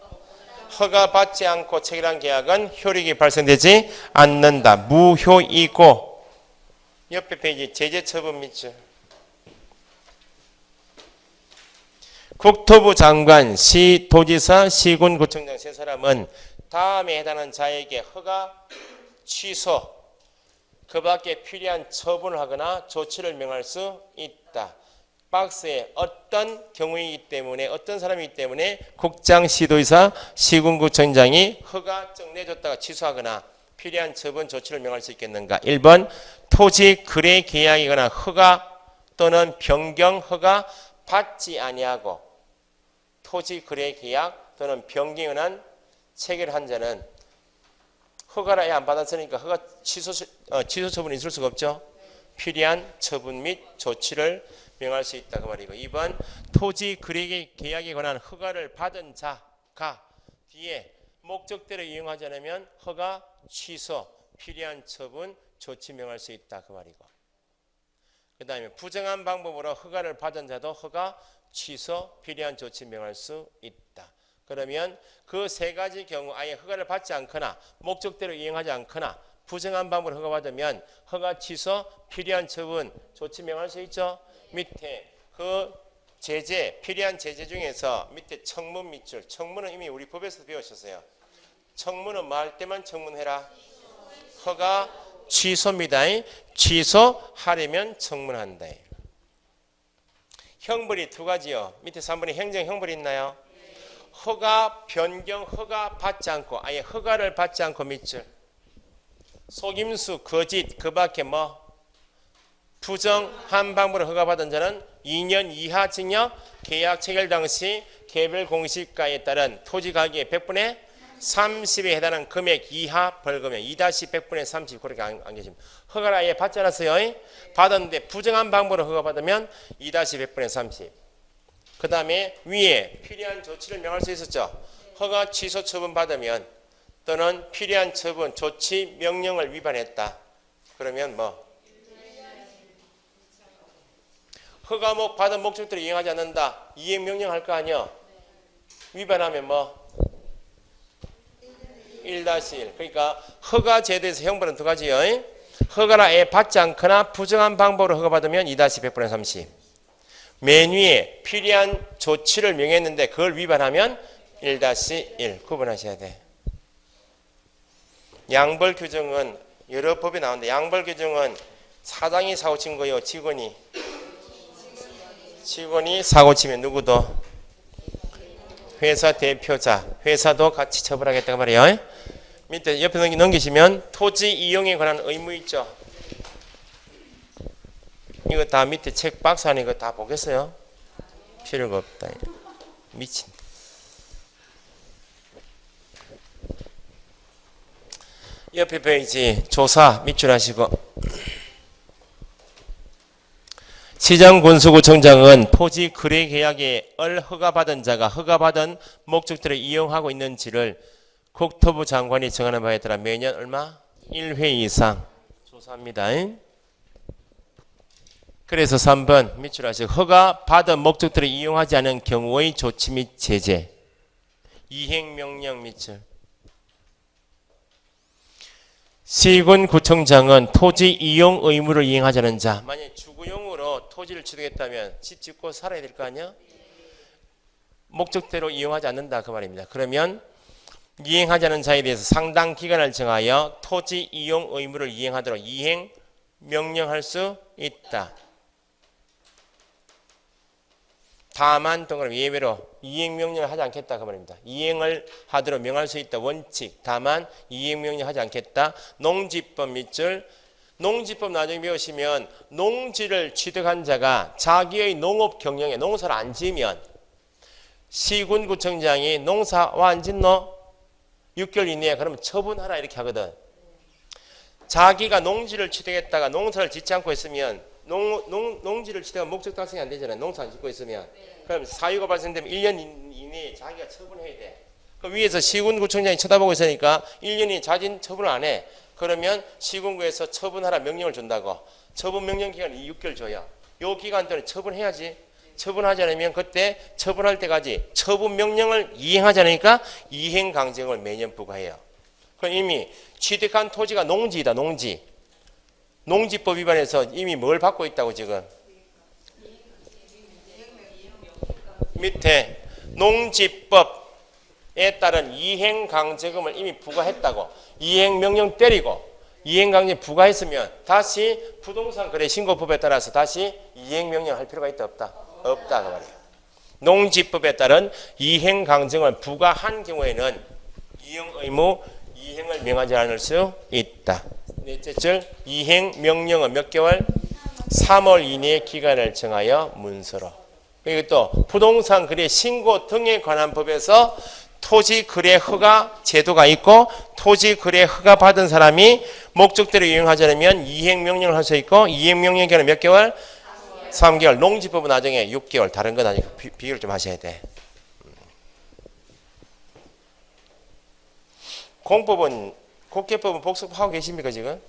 허가받지 않고 체결한 계약은 효력이 발생되지 않는다. 무효이고. 옆에 페이지 제재 처분 밑줄. 국토부 장관, 시도지사, 시군구청장 세 사람은 다음에 해당하는 자에게 허가 취소, 그 밖에 필요한 처분을 하거나 조치를 명할 수 있다. 박스에 어떤 경우이기 때문에 어떤 사람이기 때문에 국장, 시도지사, 시군구청장이 허가증 내줬다가 취소하거나 필요한 처분 조치를 명할 수 있겠는가? 1번 토지 거래 계약이거나 허가 또는 변경 허가 받지 아니하고 토지 거래 계약 또는 변경을 체결한 자는 허가를 아예 안 받았으니까 허가 취소 처분이 있을 수가 없죠. 필요한 처분 및 조치를 명할 수 있다 그 말이고 2번 토지 거래 계약에 관한 허가를 받은 자가 뒤에 목적대로 이용하지 않으면 허가 취소 필요한 처분 조치 명할 수 있다 그 말이고 그 다음에 부정한 방법으로 허가를 받은 자도 허가 취소 필요한 조치 명할 수 있다. 그러면 그 세 가지 경우 아예 허가를 받지 않거나 목적대로 이용하지 않거나 부정한 방법으로 허가받으면 허가 취소 필요한 처분 조치 명할 수 있죠. 밑에 그 제재 필요한 제재 중에서 밑에 청문 밑줄 청문은 이미 우리 법에서 배우셨어요. 청문은 뭐 할 때만 청문해라. 허가 취소입니다. 취소하려면 청문한다. 형벌이 두 가지요. 밑에 3번에 행정 형벌이 있나요? 허가 변경 허가 받지 않고 아예 허가를 받지 않고 밑줄 속임수 거짓 그 밖에 부정한 방법으로 허가받은 자는 2년 이하 징역 계약 체결 당시 개별 공시가에 따른 토지 가격의 100분의 30에 해당하는 금액 이하 벌금형 2-100분의 30 그렇게 안겨집니다. 허가를 아예 받지 않았어요. 받았는데 부정한 방법으로 허가받으면 2-100분의 30. 그 다음에 위에 필요한 조치를 명할 수 있었죠. 허가 취소 처분 받으면 또는 필요한 처분 조치 명령을 위반했다. 그러면 허가목 받은 목적대로 이행하지 않는다. 이행 명령할 거 아니야. 위반하면 1-1. 그러니까 허가 제도에서 형벌은 두 가지요. 허가를 아예 받지 않거나 부정한 방법으로 허가받으면 2-100분의 30. 맨 위에 필요한 조치를 명했는데 그걸 위반하면 1-1 구분하셔야 돼. 양벌 규정은 여러 법에 나오는데 양벌 규정은 사장이 사고 친 거요. 직원이 사고 치면 누구도 회사 대표자 회사도 같이 처벌하겠다고 말이에요. 밑에 옆에 넘기시면 토지 이용에 관한 의무 있죠. 이거 다 밑에 책 박스 안에 이거 다 보겠어요? 필요가 없다. 미친. 옆에 페이지 조사 밑줄 하시고 시장군수구청장은 토지 거래 계약에 허가받은 자가 허가받은 목적대로 이용하고 있는지를 국토부 장관이 정하는 바에 따라 매년 얼마? 1회 이상 조사합니다. 그래서 3번 밑줄 하시고 허가받은 목적대로 이용하지 않은 경우의 조치 및 제재 이행명령 밑줄 시군구청장은 토지 이용 의무를 이행하자는 자 만약에 주거용으로 토지를 취득했다면 집 짓고 살아야 될 거 아니야? 목적대로 이용하지 않는다 그 말입니다. 그러면 이행하자는 자에 대해서 상당 기간을 정하여 토지 이용 의무를 이행하도록 이행 명령할 수 있다. 다만 동그라미 예외로 이행 명령을 하지 않겠다 그 말입니다. 이행을 하도록 명할 수 있다 원칙. 다만 이행 명령 하지 않겠다. 농지법 밑줄 농지법 나중에 배우시면 농지를 취득한 자가 자기의 농업 경영에 농사를 안 지으면 시군구청장이 농사 안 짓노? 6개월 이내에 그러면 처분하라 이렇게 하거든. 자기가 농지를 취득했다가 농사를 짓지 않고 있으면 농지를 취득한 목적 달성이 안 되잖아요. 농사 안 짓고 있으면. 그럼 사유가 발생되면 1년 이내에 자기가 처분해야 돼. 그 위에서 시군구청장이 쳐다보고 있으니까 1년 이내 자진 처분을 안 해. 그러면 시군구에서 처분하라 명령을 준다고. 처분 명령 기간이 6개월 줘요. 요 기간 동안에 처분해야지. 처분하지 않으면 그때 처분할 때까지 처분 명령을 이행하지 않으니까 이행강제금을 매년 부과해요. 그럼 이미 취득한 토지가 농지이다. 농지. 농지법 위반해서 이미 뭘 받고 있다고 지금. 밑에 농지법에 따른 이행강제금을 이미 부과했다고. 이행명령 때리고 이행강제 부과했으면 다시 부동산거래신고법에 따라서 다시 이행명령 할 필요가 있다 없다? 없다 그 말이에요. 농지법에 따른 이행강제금을 부과한 경우에는 이행의무 이행을 명하지 않을 수 있다. 넷째 줄 이행명령은 몇 개월? 3월 이내에 기간을 정하여 문서로. 그리고 또 부동산 거래 신고 등에 관한 법에서 토지 거래 허가 제도가 있고 토지 거래 허가 받은 사람이 목적대로 이행하지 않으면 이행 명령을 할 수 있고 이행 명령 기간은 몇 개월? 3개월. 농지법은 나중에 6개월. 다른 건 나중에 비교를 좀 하셔야 돼. 공법은 국회법은 복습하고 계십니까 지금?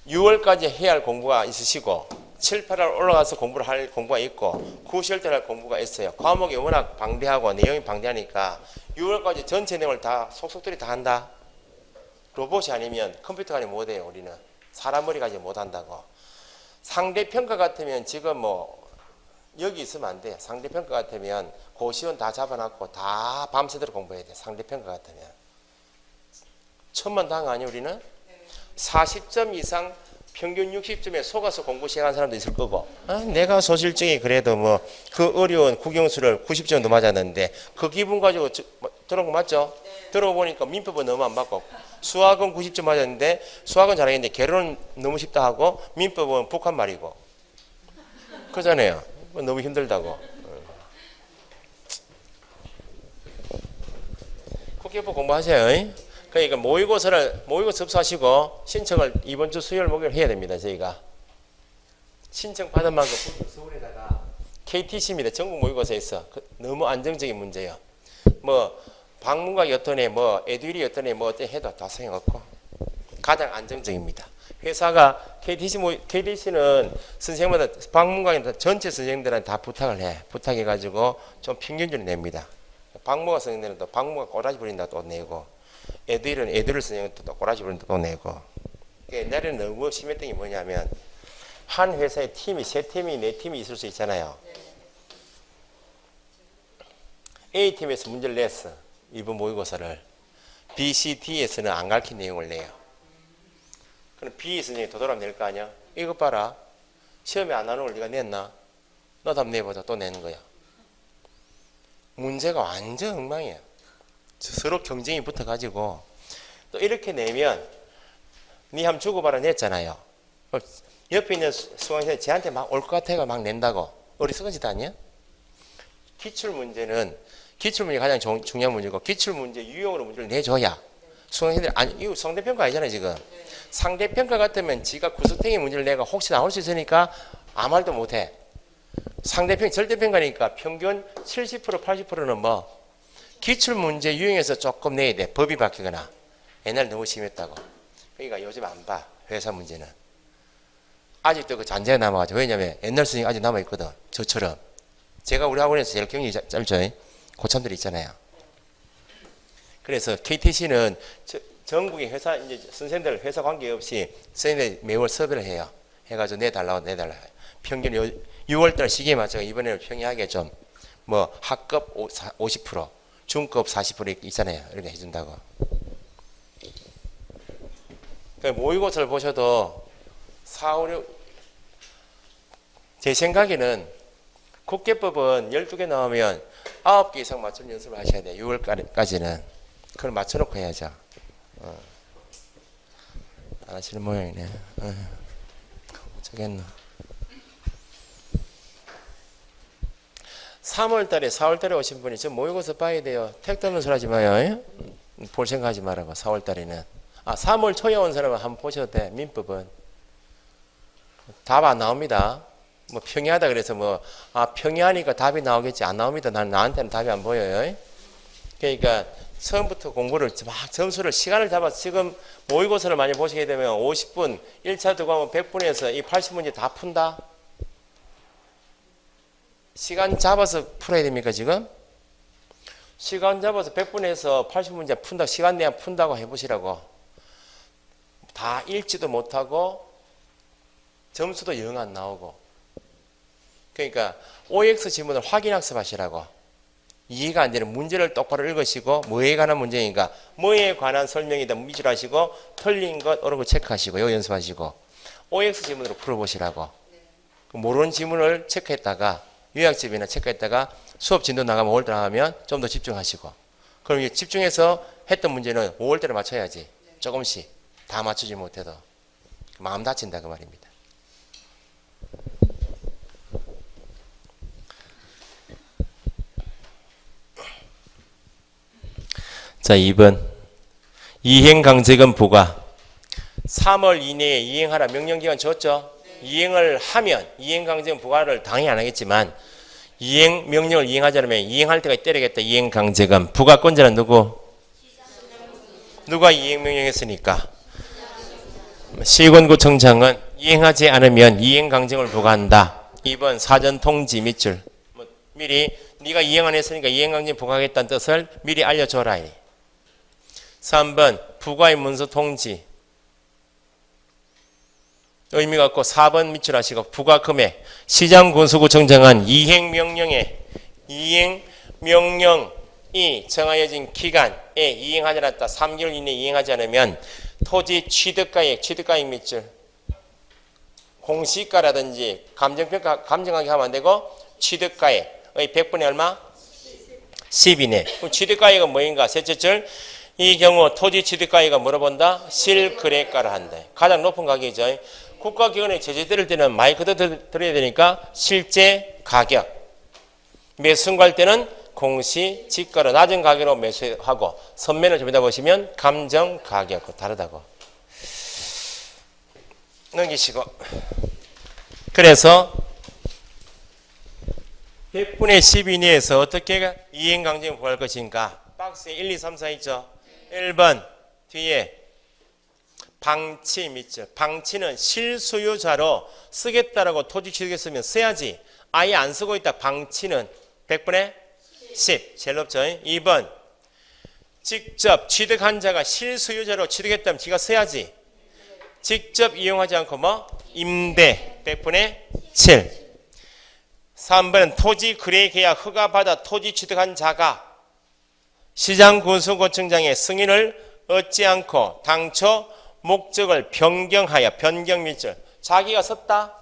6월까지 해야 할 공부가 있으시고 7, 8월 올라가서 공부를 할 공부가 있고 9, 10월 할 공부가 있어요. 과목이 워낙 방대하고 내용이 방대하니까 6월까지 전체 내용을 다 속속들이 다 한다. 로봇이 아니면 컴퓨터가 아니면 못해요. 우리는 사람 머리 가지고 못한다고. 상대평가 같으면 지금 뭐 여기 있으면 안 돼. 상대평가 같으면 고시원 다 잡아놨고 다 밤새도록 공부해야 돼. 상대평가 같으면. 천만 다한 거 아니에요 우리는? 40점 이상 평균 60점에 속아서 공부 시작한 사람도 있을 거고 내가 소실증이 그래도 뭐 그 어려운 국영수를 90점도 맞았는데 그 기분 가지고 들어온 거 맞죠? 들어보니까 민법은 너무 안 맞고 수학은 90점 맞았는데 수학은 잘하겠는데 개론은 너무 쉽다 하고 민법은 북한 말이고 그러잖아요. 너무 힘들다고. 국회법 공부하세요. 그러니까 모의고사 접수하시고 신청을 이번 주 수요일 목요일 해야 됩니다. 저희가 신청 받은 만큼 서울에다가 KTC입니다. 전국 모의고사에서 너무 안정적인 문제예요. 뭐 방문각 어떠네, 뭐 에듀윌이 어떠네, 뭐 어때 해도 다 소용없고 가장 안정적입니다. 회사가 KTC는 선생님마다 방문각에 전체 선생님들한테 다 부탁을 해. 부탁해가지고 좀 평균적으로 냅니다. 방문각 선생님들은 또 방문각 꼬라지 부린다 또 내고. 애들은 애들 선생님도 또 꼬라지 부린다 또 내고. 옛날에는 너무 심했던 게 뭐냐면 한 회사에 팀이 세 팀이 네 팀이 있을 수 있잖아요. A팀에서 문제를 냈어. 이번 모의고사를. B, C, D에서는 안 가르친 내용을 내요. 그럼 B 선생님이 도도람 낼 거 아니야? 이거 봐라. 시험에 안 나오는 걸 네가 냈나? 너도 한번 내보자. 또 내는 거야. 문제가 완전 엉망이야. 서로 경쟁이 붙어가지고 또 이렇게 내면 네 한번 주고받아 냈잖아요. 옆에 있는 수강생이 쟤한테 막 올 것 같아가 막 낸다고. 어리석은 짓 아니야? 기출문제는 기출문제가 가장 중요한 문제고 기출문제 유형으로 문제를 내줘야 수강생들이 아니 이거 상대평가 아니잖아요 지금. 상대평가 같으면 지가 구석탱이 문제를 내가 혹시 나올 수 있으니까 아무 말도 못해. 절대평가니까 평균 70% 80%는 뭐 기출문제 유형에서 조금 내야 돼. 법이 바뀌거나. 옛날에 너무 심했다고. 그러니까 요즘 안 봐. 회사 문제는. 아직도 그 잔재가 남아가지고. 왜냐면 옛날 선생님 아직 남아있거든. 저처럼. 제가 우리 학원에서 제일 경력이 짧죠. 고참들이 있잖아요. 그래서 KTC는 전국의 회사, 이제 선생님들 회사 관계없이 선생님들 매월 섭외를 해요. 해가지고 내달라고. 평균 6월달 시기에 맞춰 이번에는 평이하게 좀 뭐 학급 50%, 중급 40% 있잖아요. 이렇게 해준다고. 모의고사를 보셔도 4, 5, 6, 제 생각에는 국회법은 12개 나오면 9개 이상 맞추는 연습을 하셔야 돼요. 6월까지는. 그걸 맞춰놓고 해야죠. 안 하시는 모양이네. 어쩌겠노. 3월 달에 4월 달에 오신 분이 저 모의고사 봐야 돼요. 택도 없는 소리 하지 마요. 볼 생각하지 말라고. 4월 달에는. 3월 초에 온 사람은 한번 보셔도 돼. 민법은. 답 안 나옵니다. 뭐 평이하다 그래서 평이하니까 답이 나오겠지. 안 나옵니다. 나한테는 답이 안 보여요. 그러니까 처음부터 공부를 막 점수를 시간을 잡아서 지금 모의고사를 많이 보시게 되면 50분 1차 두고 하면 100분에서 이 80문제 다 푼다. 시간 잡아서 풀어야 됩니까 지금? 시간 잡아서 100분에서 80문제 푼다. 시간 내에 푼다고 해보시라고. 다 읽지도 못하고 점수도 영 안 나오고. 그러니까 OX 지문을 확인학습 하시라고. 이해가 안 되는 문제를 똑바로 읽으시고 뭐에 관한 문제인가 뭐에 관한 설명이다 위주로 하시고 틀린 것 옳은 거 체크하시고 이거 연습하시고 OX 지문으로 풀어보시라고. 모르는 지문을 체크했다가 요약집이나 체크했다가 수업 진도 나가면 5월 달 나가면 좀 더 집중하시고 그럼 집중해서 했던 문제는 5월 달에 맞춰야지. 조금씩 다 맞추지 못해도 마음 다친다 그 말입니다. 자, 2번. 이행강제금 부과. 3월 이내에 이행하라 명령기간 줬죠? 이행을 하면 이행강제금 부과를 당연히 안 하겠지만 명령을 이행하지 않으면 이행할 때가 때리겠다. 이행강제금. 부과권자는 누구? 누가 이행명령했으니까? 시군구청장은 이행하지 않으면 이행강제금을 부과한다. 2번 사전통지 밑줄. 미리 네가 이행 안 했으니까 이행강제금 부과하겠다는 뜻을 미리 알려줘라. 3번 부과의 문서 통지 의미가 없고 4번 밑줄 하시고 부과 금액 시장군수구청장은 이행명령이 정하여진 기간에 이행하지 않았다. 3개월 이내에 이행하지 않으면 토지 취득가액 밑줄 공시가라든지 감정하게 하면 안 되고 취득가액의 100분의 얼마? 10 이내. 그럼 취득가액은 뭐인가? 셋째 줄 이 경우 토지 취득가액은 물어본다. 실거래가를 한다. 가장 높은 가격이죠. 국가기관에 제재 들을 때는 많이 그대로 들어야 되니까 실제 가격. 매수할 때는 공시 지가로 낮은 가격으로 매수하고 선면을 좀 이따 보시면 감정 가격 다르다고. 넘기시고. 그래서 100분의 10 이내에서 어떻게 이행강제금 구할 것인가? 박스에 1, 2, 3, 4 있죠? 1번 뒤에 방치 밑줄. 방치는 실소유자로 쓰겠다라고 토지 취득했으면 써야지. 아예 안 쓰고 있다. 방치는 100분의 10. 제일 높죠? 2번 직접 취득한 자가 실소유자로 취득했다면 지가 써야지. 직접 이용하지 않고 임대 100분의 7. 3번은 토지 거래 계약 허가받아 토지 취득한 자가 시장군수구청장의 승인을 얻지 않고 당초 목적을 변경하여 변경 밑줄. 자기가 썼다?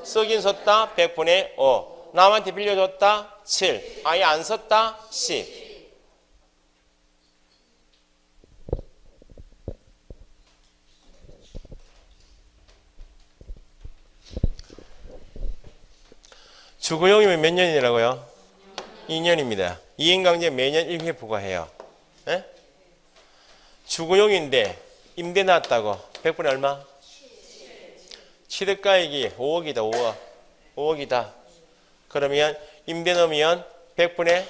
쓰긴 썼다? 100분의 5. 남한테 빌려줬다? 7. 아예 안 썼다? 10. 주거용이면 몇 년이라고요? 2년입니다. 이행강제 매년 1회 부과해요. 에? 주거용인데 임대 나왔다고 100분에 얼마? 취득가액이 5억이다. 5억. 5억이다. 그러면 임대 넣으면 100분에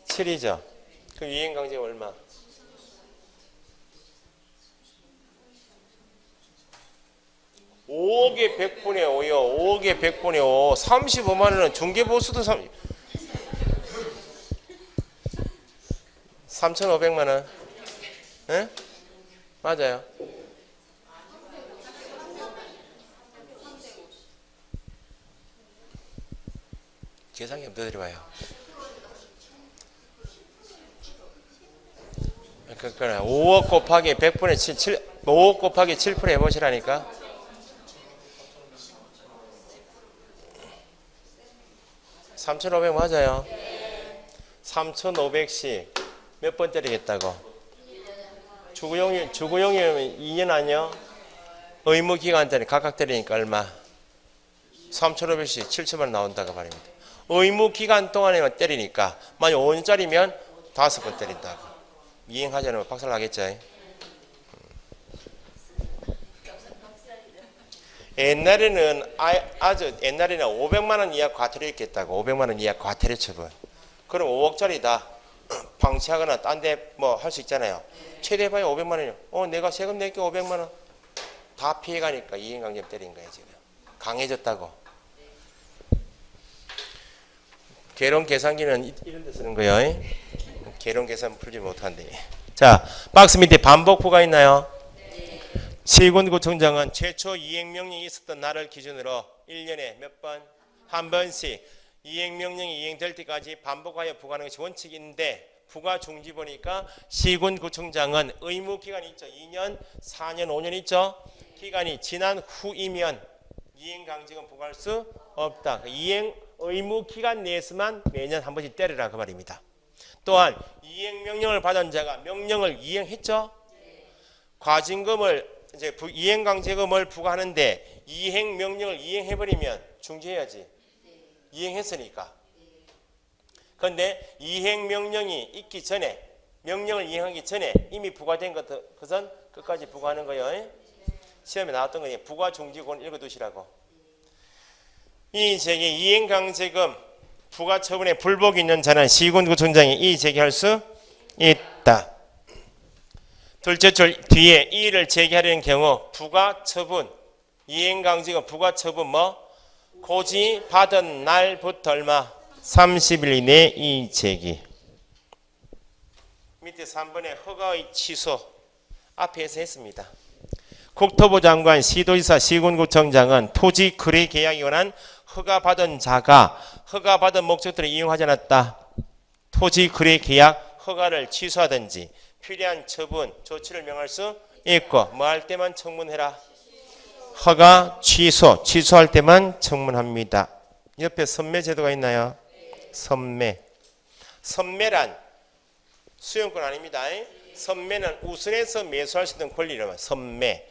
7이죠. 그럼 이행강제가 얼마? (5억에 100분의 5요) 5억에 100분의 5 35만 원은 중개보수도 3,500만 원. 예? 맞아요. 계산기 한번 드려봐요. 그러니까 5억 곱하기 100분의 7, 5억 곱하기 7% 해보시라니까. 3,500 맞아요. 3,500씩 몇 번 때리겠다고? 주거용이면 2년 아니요? 의무기간 때리 각각 때리니까 얼마? 3,500씩 7천만 원 나온다고 말입니다. 의무 기간 동안에만 때리니까 만약 5년짜리면 5번 때린다고. 이행하지 않으면 박살 나겠죠. 옛날에는 아주 옛날에는 500만 원 이하 과태료 있겠다고. 500만 원 이하 과태료 처분. 그럼 5억짜리다 방치하거나 딴 데 뭐 할 수 있잖아요. 최대 봐야 500만 원이요. 내가 세금 낼게 500만 원. 다 피해가니까 이행강제로 때린 거예요. 지금 강해졌다고. 개론 계산기는 이런 데 쓰는 거예요. 개론 계산 풀지 못한대. 자, 박스 밑에 반복부가 있나요? 시군구청장은 최초 이행명령이 있었던 날을 기준으로 1년에 몇 번? 한 번씩 이행명령이 이행될 때까지 반복하여 부과하는 것이 원칙인데 부과 중지 보니까 시군구청장은 의무기간이 있죠. 2년, 4년, 5년 있죠. 기간이 지난 후이면 이행강제금 부과할 수 없다. 이행 의무기간 내에서만 매년 한 번씩 때리라 그 말입니다. 또한 이행명령을 받은 자가 명령을 이행했죠. 과징금을 이제 이행강제금을 부과하는데 이행명령을 이행해버리면 중지해야지. 이행했으니까. 그런데 이행명령이 있기 전에 명령을 이행하기 전에 이미 부과된 것은 끝까지 부과하는 거예요. 시험에 나왔던 거예요. 부과 중지권 읽어두시라고. 이 제기 이행강제금 부과 처분에 불복이 있는 자는 시군구청장이 이의 제기할 수 있다. 둘째 줄 뒤에 이의를 제기하려는 경우 부과 처분 이행강제금 부과 처분 고지 받은 날부터 얼마? 30일 이내 이의 제기. 밑에 3번에 허가의 취소 앞에서 했습니다. 국토부 장관, 시도지사, 시군구청장은 토지 거래 계약에 관한 허가받은 자가 허가받은 목적들을 이용하지 않았다. 토지 거래 계약 허가를 취소하든지 필요한 처분, 조치를 명할 수 있고 뭐 할 때만 청문해라. 허가 취소할 때만 청문합니다. 옆에 선매 제도가 있나요? 선매란 수용권 아닙니다. 선매는 우선해서 매수할 수 있는 권리라면 선매.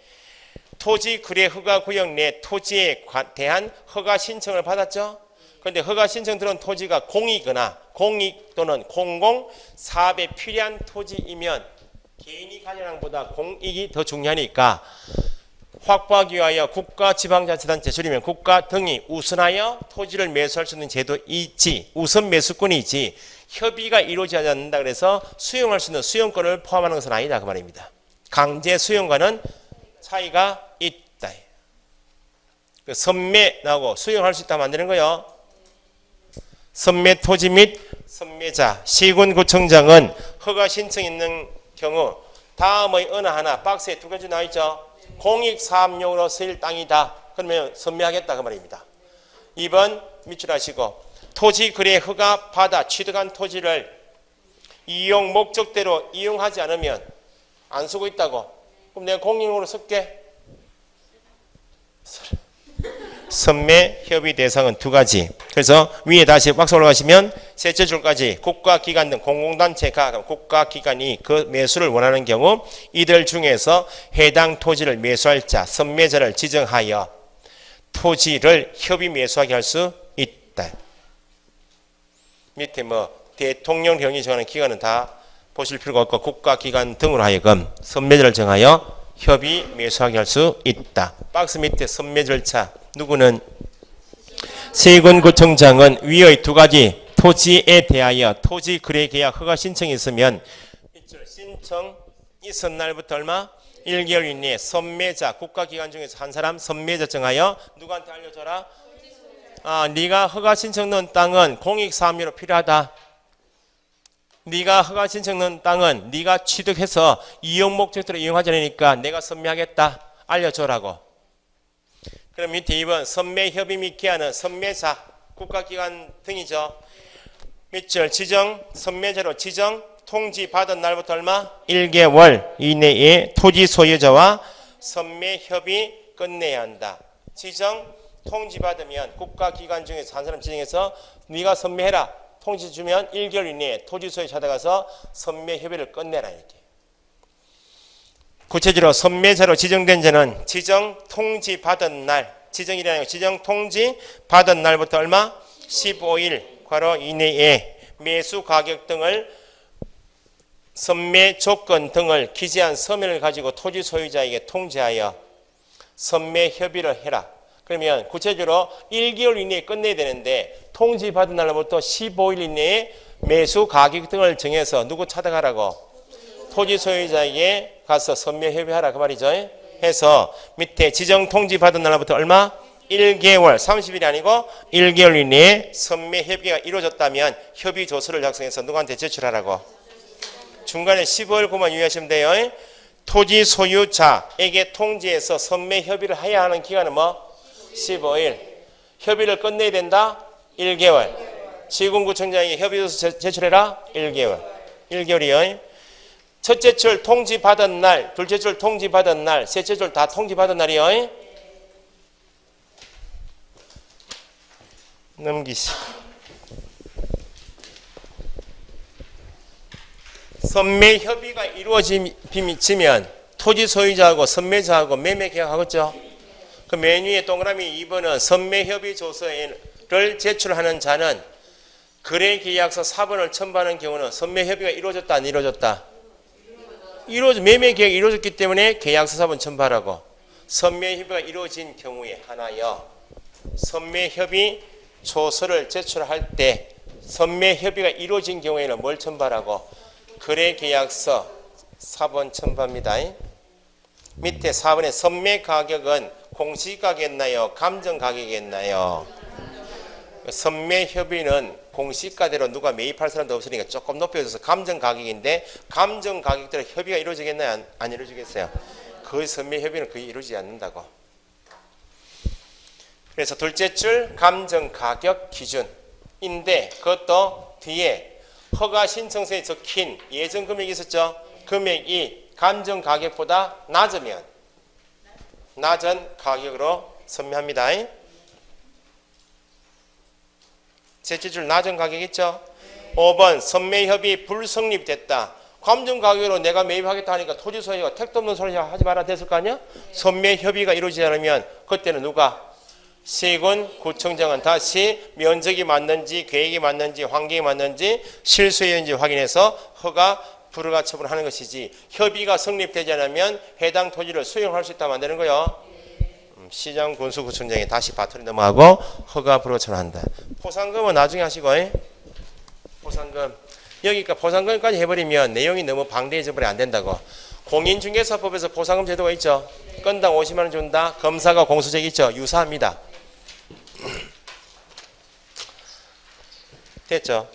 토지 거래 허가 구역 내 토지에 대한 허가 신청을 받았죠. 그런데 허가 신청 들어온 토지가 공이거나 공익 또는 공공 사업에 필요한 토지이면 개인이 가져가는 것보다 공익이 더 중요하니까 확보하기 위하여 국가 지방자치단체 줄이면 국가 등이 우선하여 토지를 매수할 수 있는 제도 있지. 우선 매수권이 있지. 협의가 이루어지지 않는다 그래서 수용할 수 있는 수용권을 포함하는 것은 아니다 그 말입니다. 강제 수용과는 차이가 있다. 그 선매 나오고 수용할 수 있다 만드는 거요. 선매 토지 및 선매자 시군구청장은 허가 신청 있는 경우 다음의 어느 하나 박스에 두 가지 나와 있죠. 공익사업용으로 쓰일 땅이다. 그러면 선매하겠다 그 말입니다. 2번 밑줄하시고 토지 거래 허가 받아 취득한 토지를 이용 목적대로 이용하지 않으면 안 쓰고 있다고. 그럼 내가 공익용으로 쓸게. 선매 협의 대상은 두 가지. 그래서 위에 다시 박스 올라가시면 셋째 줄까지 국가기관 등 공공단체가 국가기관이 그 매수를 원하는 경우 이들 중에서 해당 토지를 매수할 자, 선매자를 지정하여 토지를 협의 매수하게 할 수 있다. 밑에 대통령령이 정하는 기관은 다 보실 필요가 없고 국가기관 등으로 하여금 선매자를 정하여 협의 매수하게 할 수 있다. 박스 밑에 선매 절차 누구는 시군구청장은 위의 두 가지 토지에 대하여 토지 거래 계약 허가 신청이 있으면 신청 있은 날부터 얼마? 1개월 이내에 선매자 국가기관 중에서 한 사람 선매자 정하여 누구한테 알려줘라? 네가 허가 신청 넣은 땅은 공익사업용으로 필요하다. 네가 허가 신청 넣은 땅은 네가 취득해서 이용 목적으로 이용하지 않으니까 내가 선매하겠다. 알려줘라고. 그럼 밑에 2번 선매협의 및 기한은 선매자 국가기관 등이죠. 밑줄 지정 선매자로 지정 통지받은 날부터 얼마? 1개월 이내에 토지 소유자와 선매협의 끝내야 한다. 지정 통지받으면 국가기관 중에서 한 사람 지정해서 네가 선매해라. 통지 주면 1개월 이내에 토지 소유자 찾아가서 선매협의를 끝내라 이렇게. 구체적으로 선매자로 지정된 자는 지정 통지받은 날 지정이라는 지정 통지 받은 날부터 얼마? 15일 괄호 이내에 매수 가격 등을 선매 조건 등을 기재한 서면을 가지고 토지 소유자에게 통지하여 선매 협의를 해라. 그러면 구체적으로 1개월 이내에 끝내야 되는데 통지 받은 날부터 15일 이내에 매수 가격 등을 정해서 누구 찾아가라고? 토지 소유자에게 가서 선매 협의하라 그 말이죠. 해서 밑에 지정 통지 받은 날부터 얼마? 1개월 30일이 아니고 1개월 이내에 선매 협의가 이루어졌다면 협의 조서를 작성해서 누구한테 제출하라고? 중간에 15일 그만 유의하시면 돼요. 토지 소유자에게 통지해서 선매 협의를 해야 하는 기간은 뭐? 15일. 협의를 끝내야 된다? 1개월. 시군구청장에게 협의조서 제출해라? 1개월. 1개월이요. 첫째 줄 통지 받은 날, 둘째 줄 통지 받은 날, 셋째 줄 다 통지 받은 날이요. 넘기시고. 선매 협의가 이루어지면 토지 소유자하고 선매자하고 매매 계약하겠죠. 그 맨 위에 동그라미 2번은 선매 협의 조서를 제출하는 자는 거래 계약서 4번을 첨부하는 경우는 선매 협의가 이루어졌다 안 이루어졌다? 매매 계약이 이루어졌기 때문에 계약서 4번 첨부하라고. 선매 협의가 이루어진 경우에 하나여 선매 협의 조서를 제출할 때 선매 협의가 이루어진 경우에는 뭘 첨부하라고? 거래 계약서 4번 첨부합니다. 밑에 4번에 선매 가격은 공시가겠나요? 감정가격이겠나요? 선매 협의는 공시가대로 누가 매입할 사람도 없으니까 조금 높여줘서 감정가격인데 감정가격대로 협의가 이루어지겠나요? 안 이루어지겠어요? 그 선매 협의는 거의 이루어지지 않는다고. 그래서 둘째 줄 감정가격 기준인데 그것도 뒤에 허가 신청서에 적힌 예정 금액이 있었죠? 금액이 감정가격보다 낮으면 낮은 가격으로 선매합니다. 셋째 줄 낮은 가격 있죠? 5번 선매협의 불성립됐다. 감정가격으로 내가 매입하겠다 하니까 토지 소유가 택도 없는 소리 하지 말아 됐을 거 아니야? 선매협의가 이루어지지 않으면 그때는 누가? 시군 구청장은 다시 면적이 맞는지 계획이 맞는지 환경이 맞는지 실수였는지 확인해서 허가 불허가 처분하는 것이지 협의가 성립되지 않으면 해당 토지를 수용할 수 있다면 안 되는 거요. 시장 군수구청장이 다시 바틀이 넘어가고 허가 불허 처분한다. 포상금은 나중에 하시고 포상금 여기까 포상금까지 해버리면 내용이 너무 방대해져 버려 안 된다고. 공인중개사법에서 포상금 제도가 있죠. 건당 50만 원 준다. 검사가 공소책 있죠. 유사합니다. 됐죠?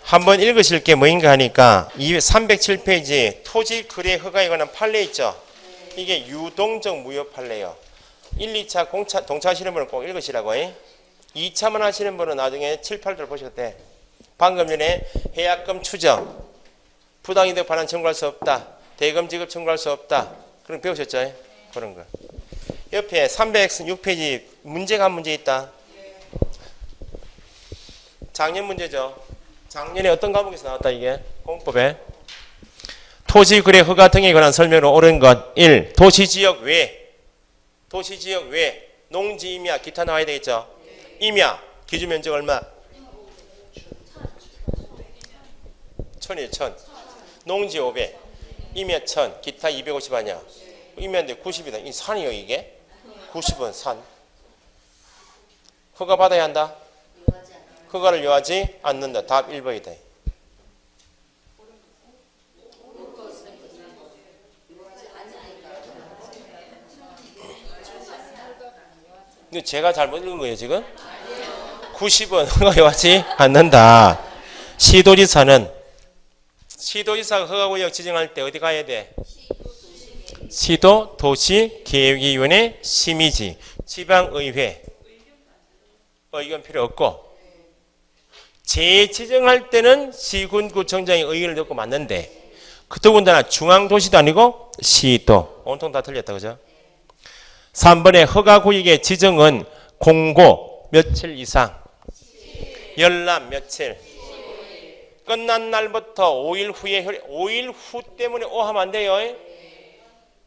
한번 읽으실 게 뭐인가 하니까 307페이지 토지 거래 허가에 관한 판례 있죠. 이게 유동적 무효 판례요. 1, 2차 동차 하시는 분은 꼭 읽으시라고. 2차만 하시는 분은 나중에 7, 8절 보셔도 돼. 방금 전에 해약금 추정, 부당이득 반환 청구할 수 없다. 대금 지급 청구할 수 없다. 그런 거 배우셨죠? 그런 거. 옆에 306페이지 문제가 한 문제 있다. 작년 문제죠. 작년에 어떤 과목에서 나왔다 이게? 공법에. 토지거래 허가 등에 관한 설명으로 옳은 것 1. 도시지역 외 농지 임야 기타 나와야 되겠죠. 임야 기준 면적 얼마? 1000이에요. 1000. 농지 500 임야 1000 기타 250 아니야. 임야인데 90이다. 이 산이요 이게? 90은 산. 허가 받아야 한다. 허가를 요하지 않는다. 답 1번이다. 근데 제가 잘못 읽은 거예요 지금? 90은 허가 요하지 않는다. 시도지사가 허가구역 지정할 때 어디 가야 돼? 시도 도시계획위원회 심의지 지방의회 의견 필요 없고 재지정할 때는 시군구청장의 의견을 듣고 맞는데 더군다나 중앙도시도 아니고 시도 온통 다 틀렸다 그죠? 3번의 허가구역의 지정은 공고 며칠 이상 열람 며칠 끝난 날부터 5일 후에 5일 후 때문에 하면 안 돼요.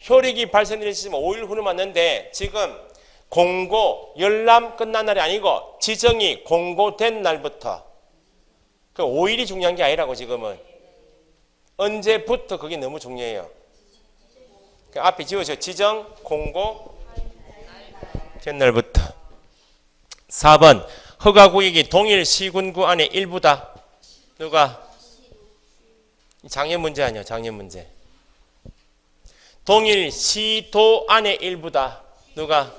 효력이 발생되는 시점 5일 후는 맞는데 지금 공고, 열람 끝난 날이 아니고 지정이 공고된 날부터 그 5일이 중요한 게 아니라고 지금은. 언제부터 그게 너무 중요해요. 그 앞에 지워져. 지정, 공고 된 날부터. 4번 허가구역이 동일 시군구 안에 일부다. 누가? 작년 문제 아니야. 작년 문제. 동일 시도 안에 일부다. 누가?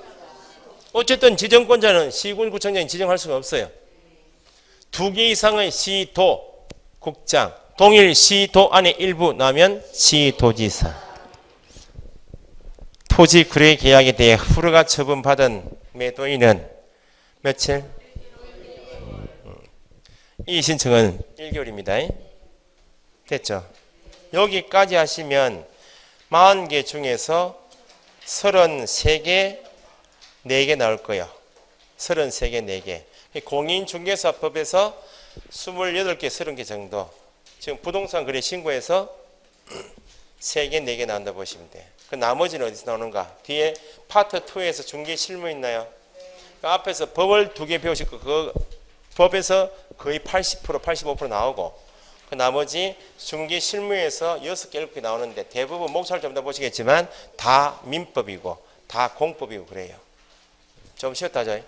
어쨌든 지정권자는 시군구청장이 지정할 수가 없어요. 2개 이상의 시도, 국장, 동일 시도 안에 일부 나면 시도지사. 토지 거래 계약에 대해 후르가 처분받은 매도인은 며칠? 이 신청은 1개월입니다. 됐죠? 여기까지 하시면 40개 중에서 33개, 4개 나올 거예요. 33개, 4개. 공인중개사법에서 28개, 30개 정도. 지금 부동산 거래 신고에서 3개, 4개 나온다 보시면 돼요. 그 나머지는 어디서 나오는가? 뒤에 파트 2에서 중개 실무 있나요? 그 앞에서 법을 2개 배우실 거, 그 법에서 거의 80%, 85% 나오고, 그 나머지 중개 실무에서 6개, 7개 나오는데 대부분 목차를 좀 더 보시겠지만 다 민법이고 다 공법이고 그래요. 좀 쉬었다 하죠.